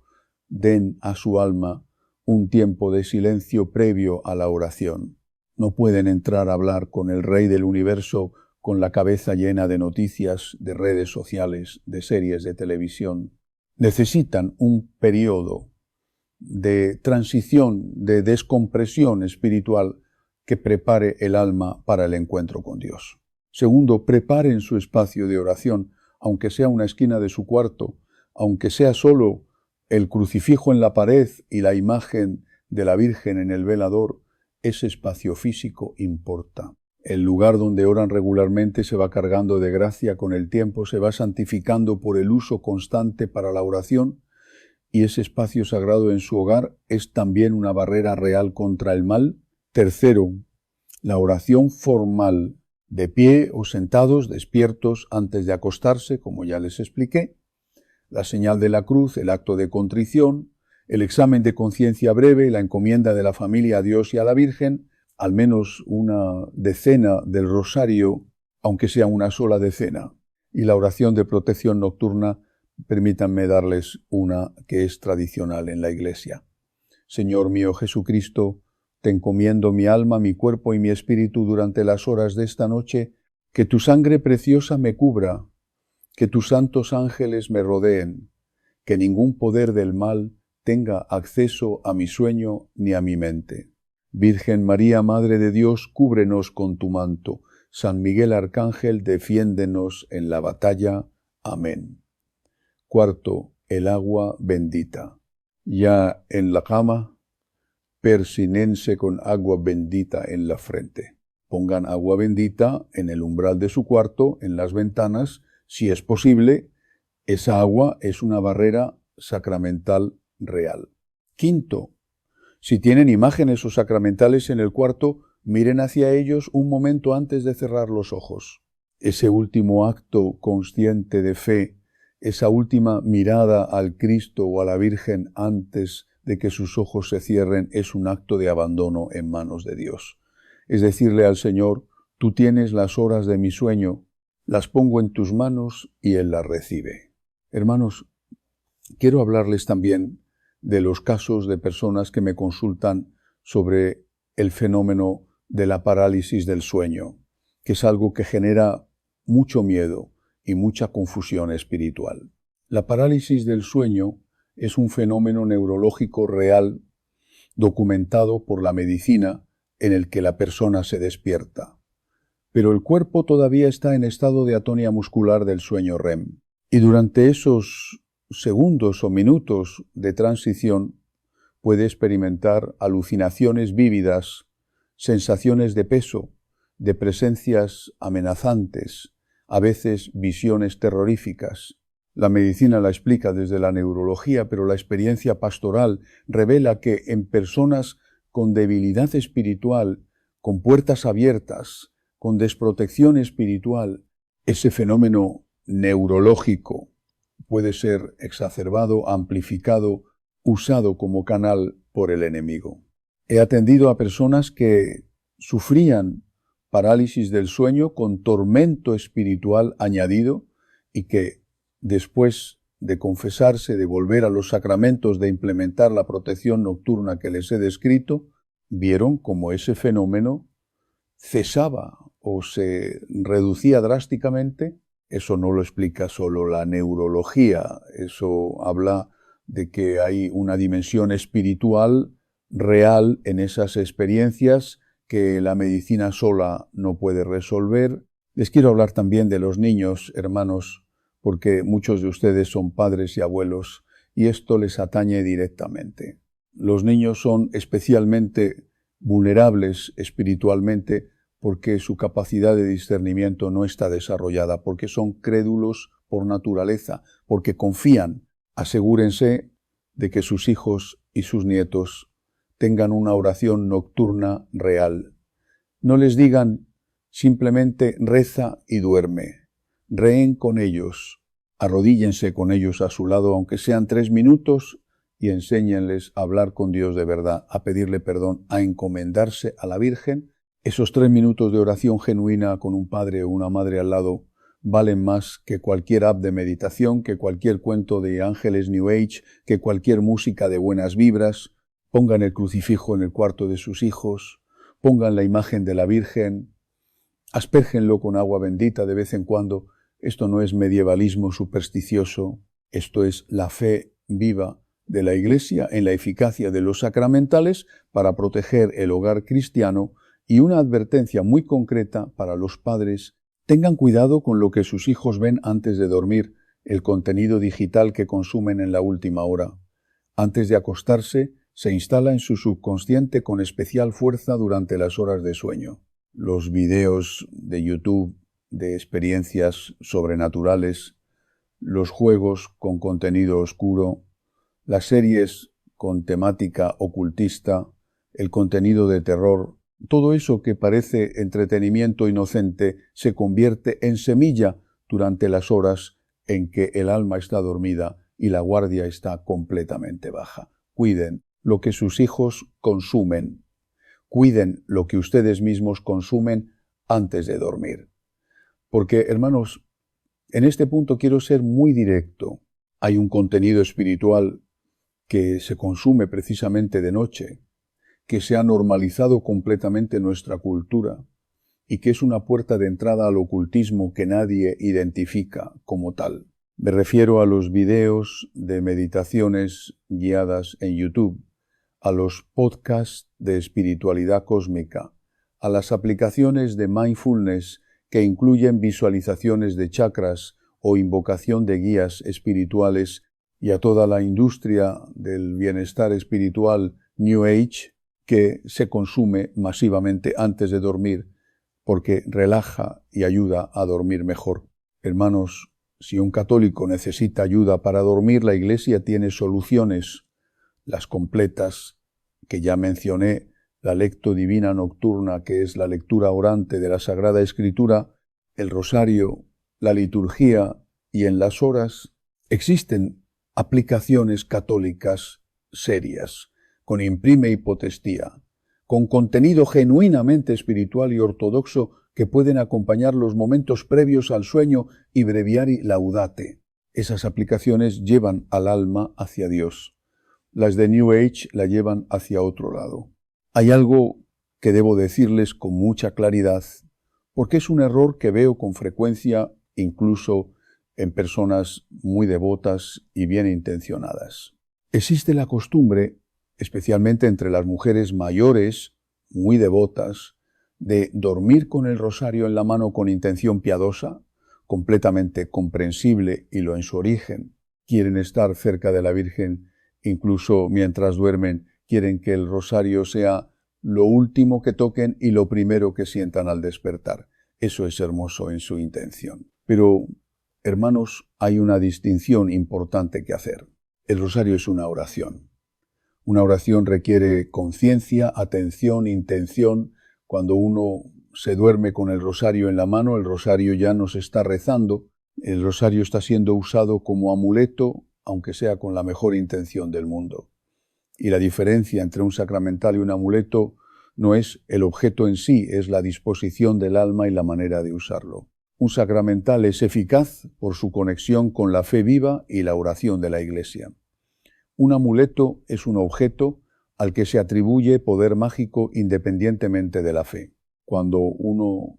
den a su alma un tiempo de silencio previo a la oración. No pueden entrar a hablar con el Rey del Universo con la cabeza llena de noticias, de redes sociales, de series de televisión. Necesitan un periodo de transición, de descompresión espiritual que prepare el alma para el encuentro con Dios. Segundo, preparen su espacio de oración, aunque sea una esquina de su cuarto, aunque sea solo el crucifijo en la pared y la imagen de la Virgen en el velador, ese espacio físico importa. El lugar donde oran regularmente se va cargando de gracia con el tiempo, se va santificando por el uso constante para la oración, y ese espacio sagrado en su hogar es también una barrera real contra el mal. Tercero, la oración formal, de pie o sentados, despiertos antes de acostarse, como ya les expliqué, la señal de la cruz, el acto de contrición, el examen de conciencia breve, la encomienda de la familia a Dios y a la Virgen, al menos una decena del rosario, aunque sea una sola decena, y la oración de protección nocturna. Permítanme darles una que es tradicional en la Iglesia. Señor mío Jesucristo, te encomiendo mi alma, mi cuerpo y mi espíritu durante las horas de esta noche, que tu sangre preciosa me cubra, que tus santos ángeles me rodeen, que ningún poder del mal tenga acceso a mi sueño ni a mi mente. Virgen María, Madre de Dios, cúbrenos con tu manto. San Miguel Arcángel, defiéndenos en la batalla. Amén. Cuarto, el agua bendita. Ya en la cama, persínense con agua bendita en la frente. Pongan agua bendita en el umbral de su cuarto, en las ventanas. Si es posible, esa agua es una barrera sacramental real. Quinto, si tienen imágenes o sacramentales en el cuarto, miren hacia ellos un momento antes de cerrar los ojos. Ese último acto consciente de fe, esa última mirada al Cristo o a la Virgen antes de que sus ojos se cierren, es un acto de abandono en manos de Dios. Es decirle al Señor, tú tienes las horas de mi sueño, las pongo en tus manos y Él las recibe. Hermanos, quiero hablarles también de los casos de personas que me consultan sobre el fenómeno de la parálisis del sueño, que es algo que genera mucho miedo y mucha confusión espiritual. La parálisis del sueño es un fenómeno neurológico real, documentado por la medicina, en el que la persona se despierta. Pero el cuerpo todavía está en estado de atonia muscular del sueño REM. Y durante esos segundos o minutos de transición puede experimentar alucinaciones vívidas, sensaciones de peso, de presencias amenazantes, a veces visiones terroríficas. La medicina la explica desde la neurología, pero la experiencia pastoral revela que en personas con debilidad espiritual, con puertas abiertas, con desprotección espiritual, ese fenómeno neurológico puede ser exacerbado, amplificado, usado como canal por el enemigo. He atendido a personas que sufrían parálisis del sueño con tormento espiritual añadido y que después de confesarse, de volver a los sacramentos, de implementar la protección nocturna que les he descrito, vieron cómo ese fenómeno cesaba o se reducía drásticamente. Eso no lo explica solo la neurología, eso habla de que hay una dimensión espiritual real en esas experiencias que la medicina sola no puede resolver. Les quiero hablar también de los niños, hermanos, porque muchos de ustedes son padres y abuelos, y esto les atañe directamente. Los niños son especialmente vulnerables espiritualmente porque su capacidad de discernimiento no está desarrollada, porque son crédulos por naturaleza, porque confían. Asegúrense de que sus hijos y sus nietos tengan una oración nocturna real. No les digan simplemente reza y duerme. Reen con ellos, arrodíllense con ellos a su lado, aunque sean 3 minutos, y enséñenles a hablar con Dios de verdad, a pedirle perdón, a encomendarse a la Virgen. Esos 3 minutos de oración genuina con un padre o una madre al lado valen más que cualquier app de meditación, que cualquier cuento de ángeles New Age, que cualquier música de buenas vibras. Pongan el crucifijo en el cuarto de sus hijos, pongan la imagen de la Virgen, aspérjenlo con agua bendita de vez en cuando. Esto no es medievalismo supersticioso, esto es la fe viva de la Iglesia en la eficacia de los sacramentales para proteger el hogar cristiano, y una advertencia muy concreta para los padres Tengan cuidado con lo que sus hijos ven antes de dormir, el contenido digital que consumen en la última hora. Antes de acostarse, se instala en su subconsciente con especial fuerza durante las horas de sueño. Los videos de YouTube de experiencias sobrenaturales, los juegos con contenido oscuro, las series con temática ocultista, el contenido de terror, todo eso que parece entretenimiento inocente se convierte en semilla durante las horas en que el alma está dormida y la guardia está completamente baja. Cuiden lo que sus hijos consumen. Cuiden lo que ustedes mismos consumen antes de dormir. Porque, hermanos, en este punto quiero ser muy directo. Hay un contenido espiritual que se consume precisamente de noche, que se ha normalizado completamente en nuestra cultura y que es una puerta de entrada al ocultismo que nadie identifica como tal. Me refiero a los videos de meditaciones guiadas en YouTube, a los podcasts de espiritualidad cósmica, a las aplicaciones de mindfulness que incluyen visualizaciones de chakras o invocación de guías espirituales y a toda la industria del bienestar espiritual New Age que se consume masivamente antes de dormir porque relaja y ayuda a dormir mejor. Hermanos, si un católico necesita ayuda para dormir, la Iglesia tiene soluciones, las completas que ya mencioné, la Lectio Divina Nocturna, que es la lectura orante de la Sagrada Escritura, el rosario, la liturgia y en las horas existen aplicaciones católicas serias, con imprime y potestía, con contenido genuinamente espiritual y ortodoxo que pueden acompañar los momentos previos al sueño y breviari laudate. Esas aplicaciones llevan al alma hacia Dios. Las de New Age la llevan hacia otro lado. Hay algo que debo decirles con mucha claridad, porque es un error que veo con frecuencia incluso en personas muy devotas y bien intencionadas. Existe la costumbre, especialmente entre las mujeres mayores, muy devotas, de dormir con el rosario en la mano con intención piadosa, completamente comprensible y lo en su origen. Quieren estar cerca de la Virgen, incluso mientras duermen, quieren que el rosario sea lo último que toquen y lo primero que sientan al despertar. Eso es hermoso en su intención. Pero, hermanos, hay una distinción importante que hacer. El rosario es una oración. Una oración requiere conciencia, atención, intención. Cuando uno se duerme con el rosario en la mano, el rosario ya nos está rezando. El rosario está siendo usado como amuleto, aunque sea con la mejor intención del mundo. Y la diferencia entre un sacramental y un amuleto no es el objeto en sí, es la disposición del alma y la manera de usarlo. Un sacramental es eficaz por su conexión con la fe viva y la oración de la Iglesia. Un amuleto es un objeto al que se atribuye poder mágico independientemente de la fe. Cuando uno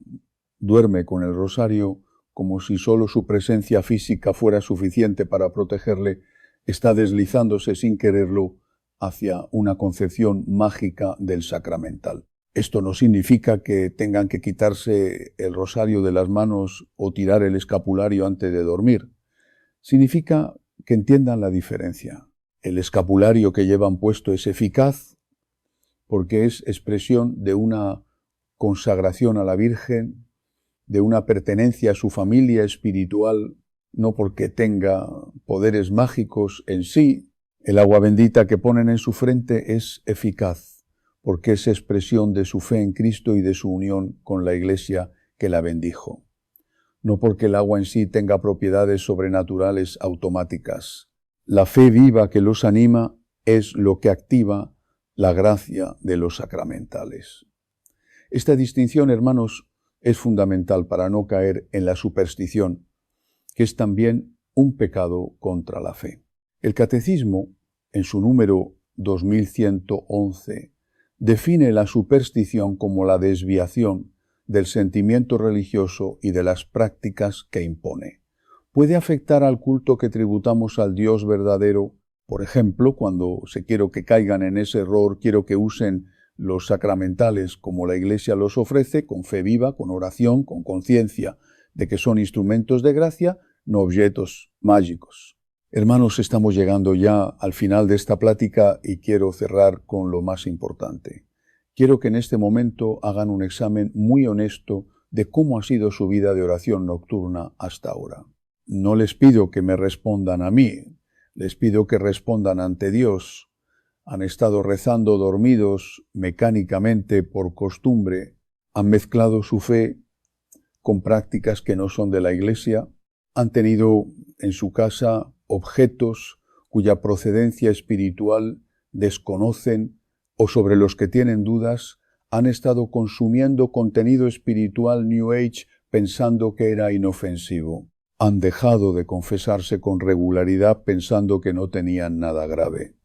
duerme con el rosario, como si solo su presencia física fuera suficiente para protegerle, está deslizándose sin quererlo hacia una concepción mágica del sacramental. Esto no significa que tengan que quitarse el rosario de las manos o tirar el escapulario antes de dormir. Significa que entiendan la diferencia. El escapulario que llevan puesto es eficaz porque es expresión de una consagración a la Virgen, de una pertenencia a su familia espiritual, no porque tenga poderes mágicos en sí. El agua bendita que ponen en su frente es eficaz porque es expresión de su fe en Cristo y de su unión con la Iglesia que la bendijo. No porque el agua en sí tenga propiedades sobrenaturales automáticas. La fe viva que los anima es lo que activa la gracia de los sacramentales. Esta distinción, hermanos, es fundamental para no caer en la superstición, que es también un pecado contra la fe. El Catecismo, en su número 2111, define la superstición como la desviación del sentimiento religioso y de las prácticas que impone. Puede afectar al culto que tributamos al Dios verdadero. Por ejemplo, cuando quiero que caigan en ese error, quiero que usen los sacramentales como la Iglesia los ofrece, con fe viva, con oración, con conciencia, de que son instrumentos de gracia, no objetos mágicos. Hermanos, estamos llegando ya al final de esta plática y quiero cerrar con lo más importante. Quiero que en este momento hagan un examen muy honesto de cómo ha sido su vida de oración nocturna hasta ahora. No les pido que me respondan a mí, les pido que respondan ante Dios. Han estado rezando dormidos mecánicamente por costumbre, han mezclado su fe con prácticas que no son de la Iglesia, han tenido en su casa objetos cuya procedencia espiritual desconocen o sobre los que tienen dudas, han estado consumiendo contenido espiritual New Age pensando que era inofensivo. Han dejado de confesarse con regularidad pensando que no tenían nada grave.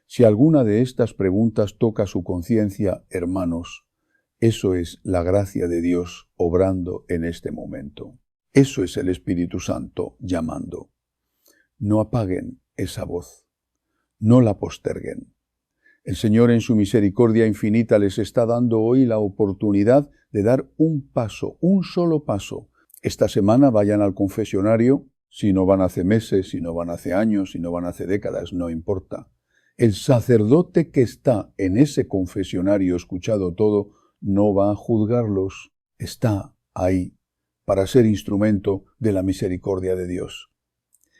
Si alguna de estas preguntas toca su conciencia, hermanos, eso es la gracia de Dios obrando en este momento. Eso es el Espíritu Santo llamando. No apaguen esa voz. No la posterguen. El Señor en su misericordia infinita les está dando hoy la oportunidad de dar un paso, un solo paso. Esta semana vayan al confesionario, si no van hace meses, si no van hace años, si no van hace décadas, no importa. El sacerdote que está en ese confesionario escuchado todo, no va a juzgarlos, está ahí para ser instrumento de la misericordia de Dios.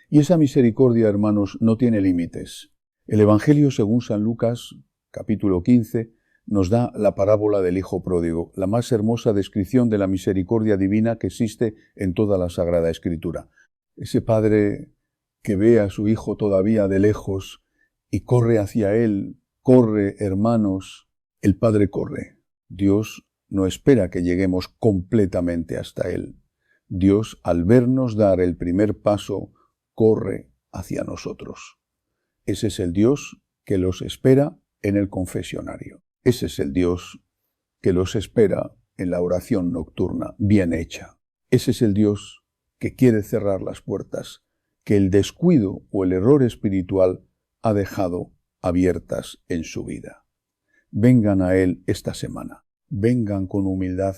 Y esa misericordia, hermanos, no tiene límites. El Evangelio según San Lucas, capítulo 15, nos da la parábola del Hijo Pródigo, la más hermosa descripción de la misericordia divina que existe en toda la Sagrada Escritura. Ese padre que ve a su hijo todavía de lejos y corre hacia él, corre, hermanos, el Padre corre. Dios no espera que lleguemos completamente hasta Él. Dios, al vernos dar el primer paso, corre hacia nosotros. Ese es el Dios que los espera en el confesionario. Ese es el Dios que los espera en la oración nocturna bien hecha. Ese es el Dios que quiere cerrar las puertas, que el descuido o el error espiritual ha dejado abiertas en su vida. Vengan a Él esta semana. Vengan con humildad.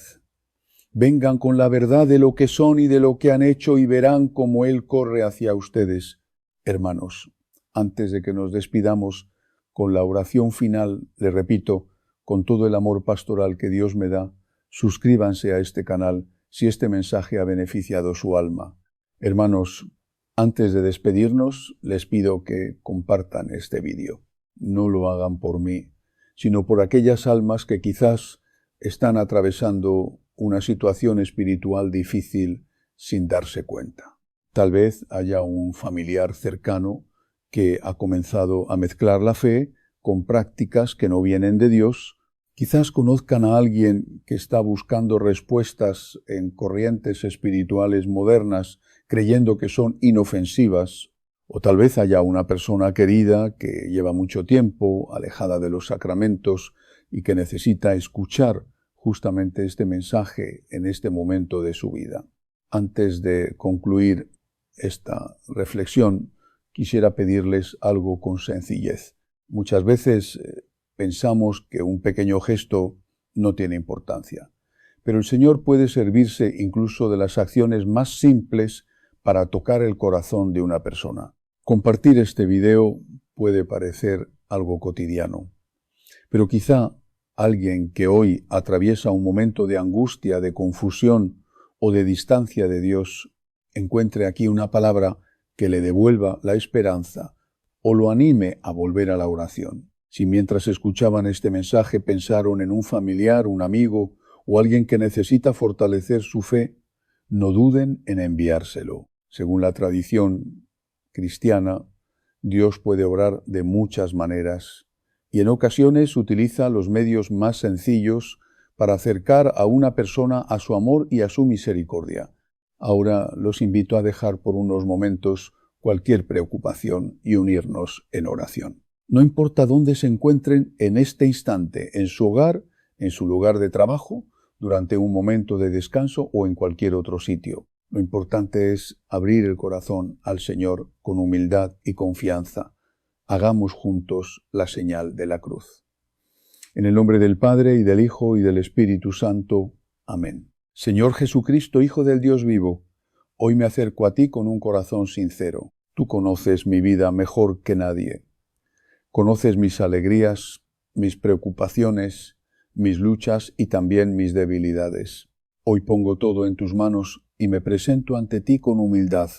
Vengan con la verdad de lo que son y de lo que han hecho y verán cómo Él corre hacia ustedes. Hermanos, antes de que nos despidamos con la oración final, les repito, con todo el amor pastoral que Dios me da, suscríbanse a este canal si este mensaje ha beneficiado su alma. Hermanos, antes de despedirnos, les pido que compartan este vídeo. No lo hagan por mí, sino por aquellas almas que quizás están atravesando una situación espiritual difícil sin darse cuenta. Tal vez haya un familiar cercano que ha comenzado a mezclar la fe con prácticas que no vienen de Dios. Quizás conozcan a alguien que está buscando respuestas en corrientes espirituales modernas, creyendo que son inofensivas. O tal vez haya una persona querida que lleva mucho tiempo alejada de los sacramentos y que necesita escuchar justamente este mensaje en este momento de su vida. Antes de concluir esta reflexión, quisiera pedirles algo con sencillez. Muchas veces pensamos que un pequeño gesto no tiene importancia, pero el Señor puede servirse incluso de las acciones más simples para tocar el corazón de una persona. Compartir este video puede parecer algo cotidiano, pero quizá alguien que hoy atraviesa un momento de angustia, de confusión o de distancia de Dios, encuentre aquí una palabra que le devuelva la esperanza o lo anime a volver a la oración. Si mientras escuchaban este mensaje pensaron en un familiar, un amigo o alguien que necesita fortalecer su fe, no duden en enviárselo. Según la tradición cristiana, Dios puede obrar de muchas maneras y en ocasiones utiliza los medios más sencillos para acercar a una persona a su amor y a su misericordia. Ahora los invito a dejar por unos momentos cualquier preocupación y unirnos en oración. No importa dónde se encuentren en este instante, en su hogar, en su lugar de trabajo, durante un momento de descanso o en cualquier otro sitio. Lo importante es abrir el corazón al Señor con humildad y confianza. Hagamos juntos la señal de la cruz. En el nombre del Padre, y del Hijo, y del Espíritu Santo. Amén. Señor Jesucristo, Hijo del Dios vivo, hoy me acerco a ti con un corazón sincero. Tú conoces mi vida mejor que nadie. Conoces mis alegrías, mis preocupaciones, mis luchas y también mis debilidades. Hoy pongo todo en tus manos y me presento ante ti con humildad.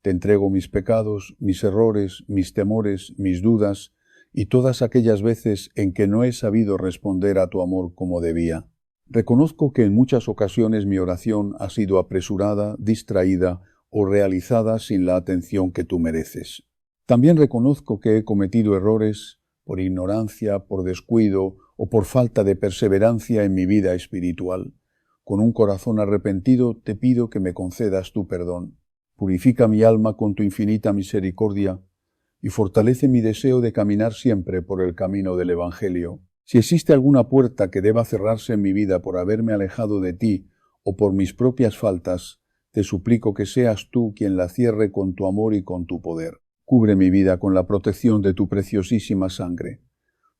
Te entrego mis pecados, mis errores, mis temores, mis dudas y todas aquellas veces en que no he sabido responder a tu amor como debía. Reconozco que en muchas ocasiones mi oración ha sido apresurada, distraída o realizada sin la atención que tú mereces. También reconozco que he cometido errores por ignorancia, por descuido o por falta de perseverancia en mi vida espiritual. Con un corazón arrepentido te pido que me concedas tu perdón. Purifica mi alma con tu infinita misericordia y fortalece mi deseo de caminar siempre por el camino del Evangelio. Si existe alguna puerta que deba cerrarse en mi vida por haberme alejado de ti o por mis propias faltas, te suplico que seas tú quien la cierre con tu amor y con tu poder. Cubre mi vida con la protección de tu preciosísima sangre.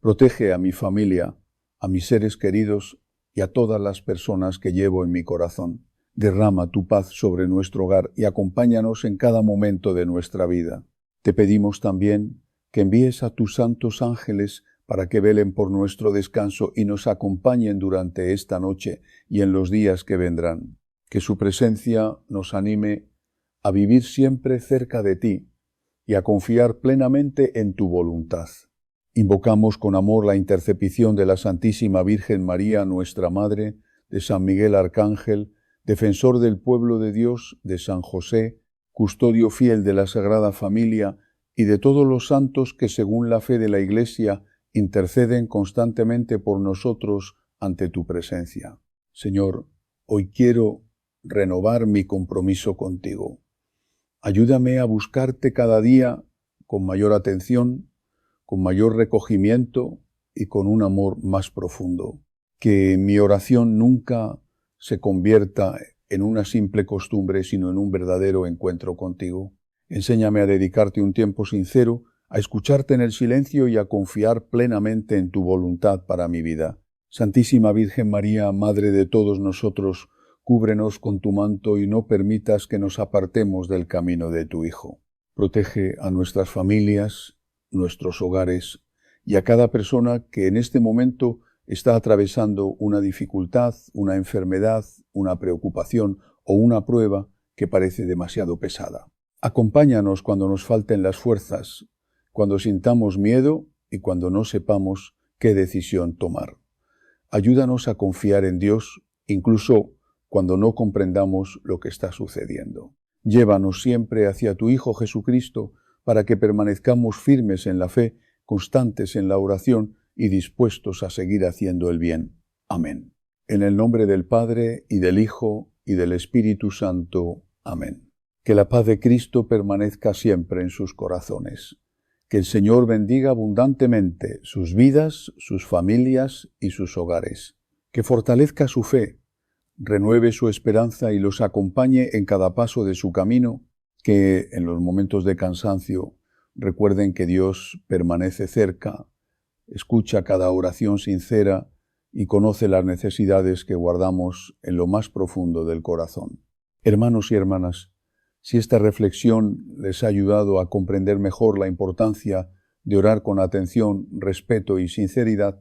Protege a mi familia, a mis seres queridos y a todas las personas que llevo en mi corazón. Derrama tu paz sobre nuestro hogar y acompáñanos en cada momento de nuestra vida. Te pedimos también que envíes a tus santos ángeles para que velen por nuestro descanso y nos acompañen durante esta noche y en los días que vendrán. Que su presencia nos anime a vivir siempre cerca de ti y a confiar plenamente en tu voluntad. Invocamos con amor la intercesión de la Santísima Virgen María, nuestra Madre, de San Miguel Arcángel, defensor del pueblo de Dios, de San José, custodio fiel de la Sagrada Familia y de todos los santos que, según la fe de la Iglesia, interceden constantemente por nosotros ante tu presencia. Señor, hoy quiero renovar mi compromiso contigo. Ayúdame a buscarte cada día con mayor atención, con mayor recogimiento y con un amor más profundo. Que mi oración nunca se convierta en una simple costumbre, sino en un verdadero encuentro contigo. Enséñame a dedicarte un tiempo sincero, a escucharte en el silencio y a confiar plenamente en tu voluntad para mi vida. Santísima Virgen María, Madre de todos nosotros, cúbrenos con tu manto y no permitas que nos apartemos del camino de tu Hijo. Protege a nuestras familias, nuestros hogares y a cada persona que en este momento está atravesando una dificultad, una enfermedad, una preocupación o una prueba que parece demasiado pesada. Acompáñanos cuando nos falten las fuerzas, cuando sintamos miedo y cuando no sepamos qué decisión tomar. Ayúdanos a confiar en Dios, incluso cuando no comprendamos lo que está sucediendo. Llévanos siempre hacia tu Hijo Jesucristo para que permanezcamos firmes en la fe, constantes en la oración y dispuestos a seguir haciendo el bien. Amén. En el nombre del Padre, y del Hijo, y del Espíritu Santo. Amén. Que la paz de Cristo permanezca siempre en sus corazones. Que el Señor bendiga abundantemente sus vidas, sus familias y sus hogares. Que fortalezca su fe, renueve su esperanza y los acompañe en cada paso de su camino. Que en los momentos de cansancio recuerden que Dios permanece cerca, escucha cada oración sincera y conoce las necesidades que guardamos en lo más profundo del corazón. Hermanos y hermanas, si esta reflexión les ha ayudado a comprender mejor la importancia de orar con atención, respeto y sinceridad,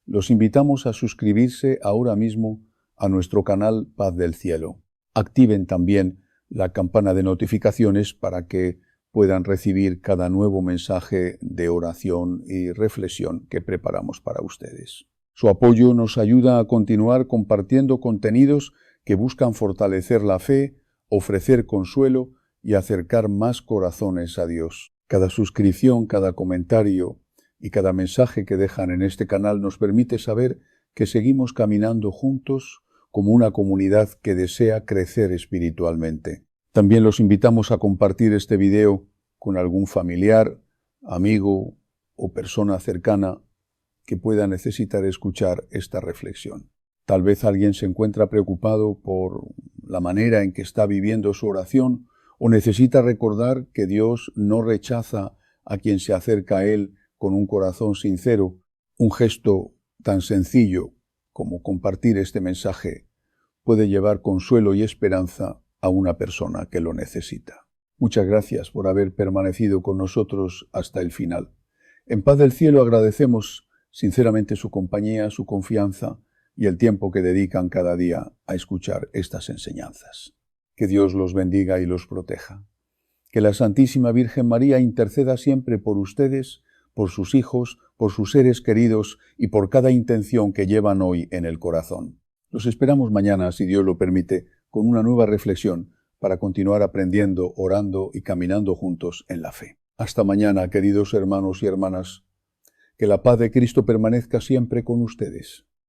los invitamos a suscribirse ahora mismo a nuestro canal Paz del Cielo. Activen también la campana de notificaciones para que puedan recibir cada nuevo mensaje de oración y reflexión que preparamos para ustedes. Su apoyo nos ayuda a continuar compartiendo contenidos que buscan fortalecer la fe, ofrecer consuelo y acercar más corazones a Dios. Cada suscripción, cada comentario y cada mensaje que dejan en este canal nos permite saber que seguimos caminando juntos como una comunidad que desea crecer espiritualmente. También los invitamos a compartir este video con algún familiar, amigo o persona cercana que pueda necesitar escuchar esta reflexión. Tal vez alguien se encuentra preocupado por la manera en que está viviendo su oración o necesita recordar que Dios no rechaza a quien se acerca a Él con un corazón sincero. Un gesto tan sencillo como compartir este mensaje puede llevar consuelo y esperanza a una persona que lo necesita. Muchas gracias por haber permanecido con nosotros hasta el final. En Paz del Cielo agradecemos sinceramente su compañía, su confianza y el tiempo que dedican cada día a escuchar estas enseñanzas. Que Dios los bendiga y los proteja. Que la Santísima Virgen María interceda siempre por ustedes, por sus hijos, por sus seres queridos y por cada intención que llevan hoy en el corazón. Los esperamos mañana, si Dios lo permite, con una nueva reflexión para continuar aprendiendo, orando y caminando juntos en la fe. Hasta mañana, queridos hermanos y hermanas. Que la paz de Cristo permanezca siempre con ustedes.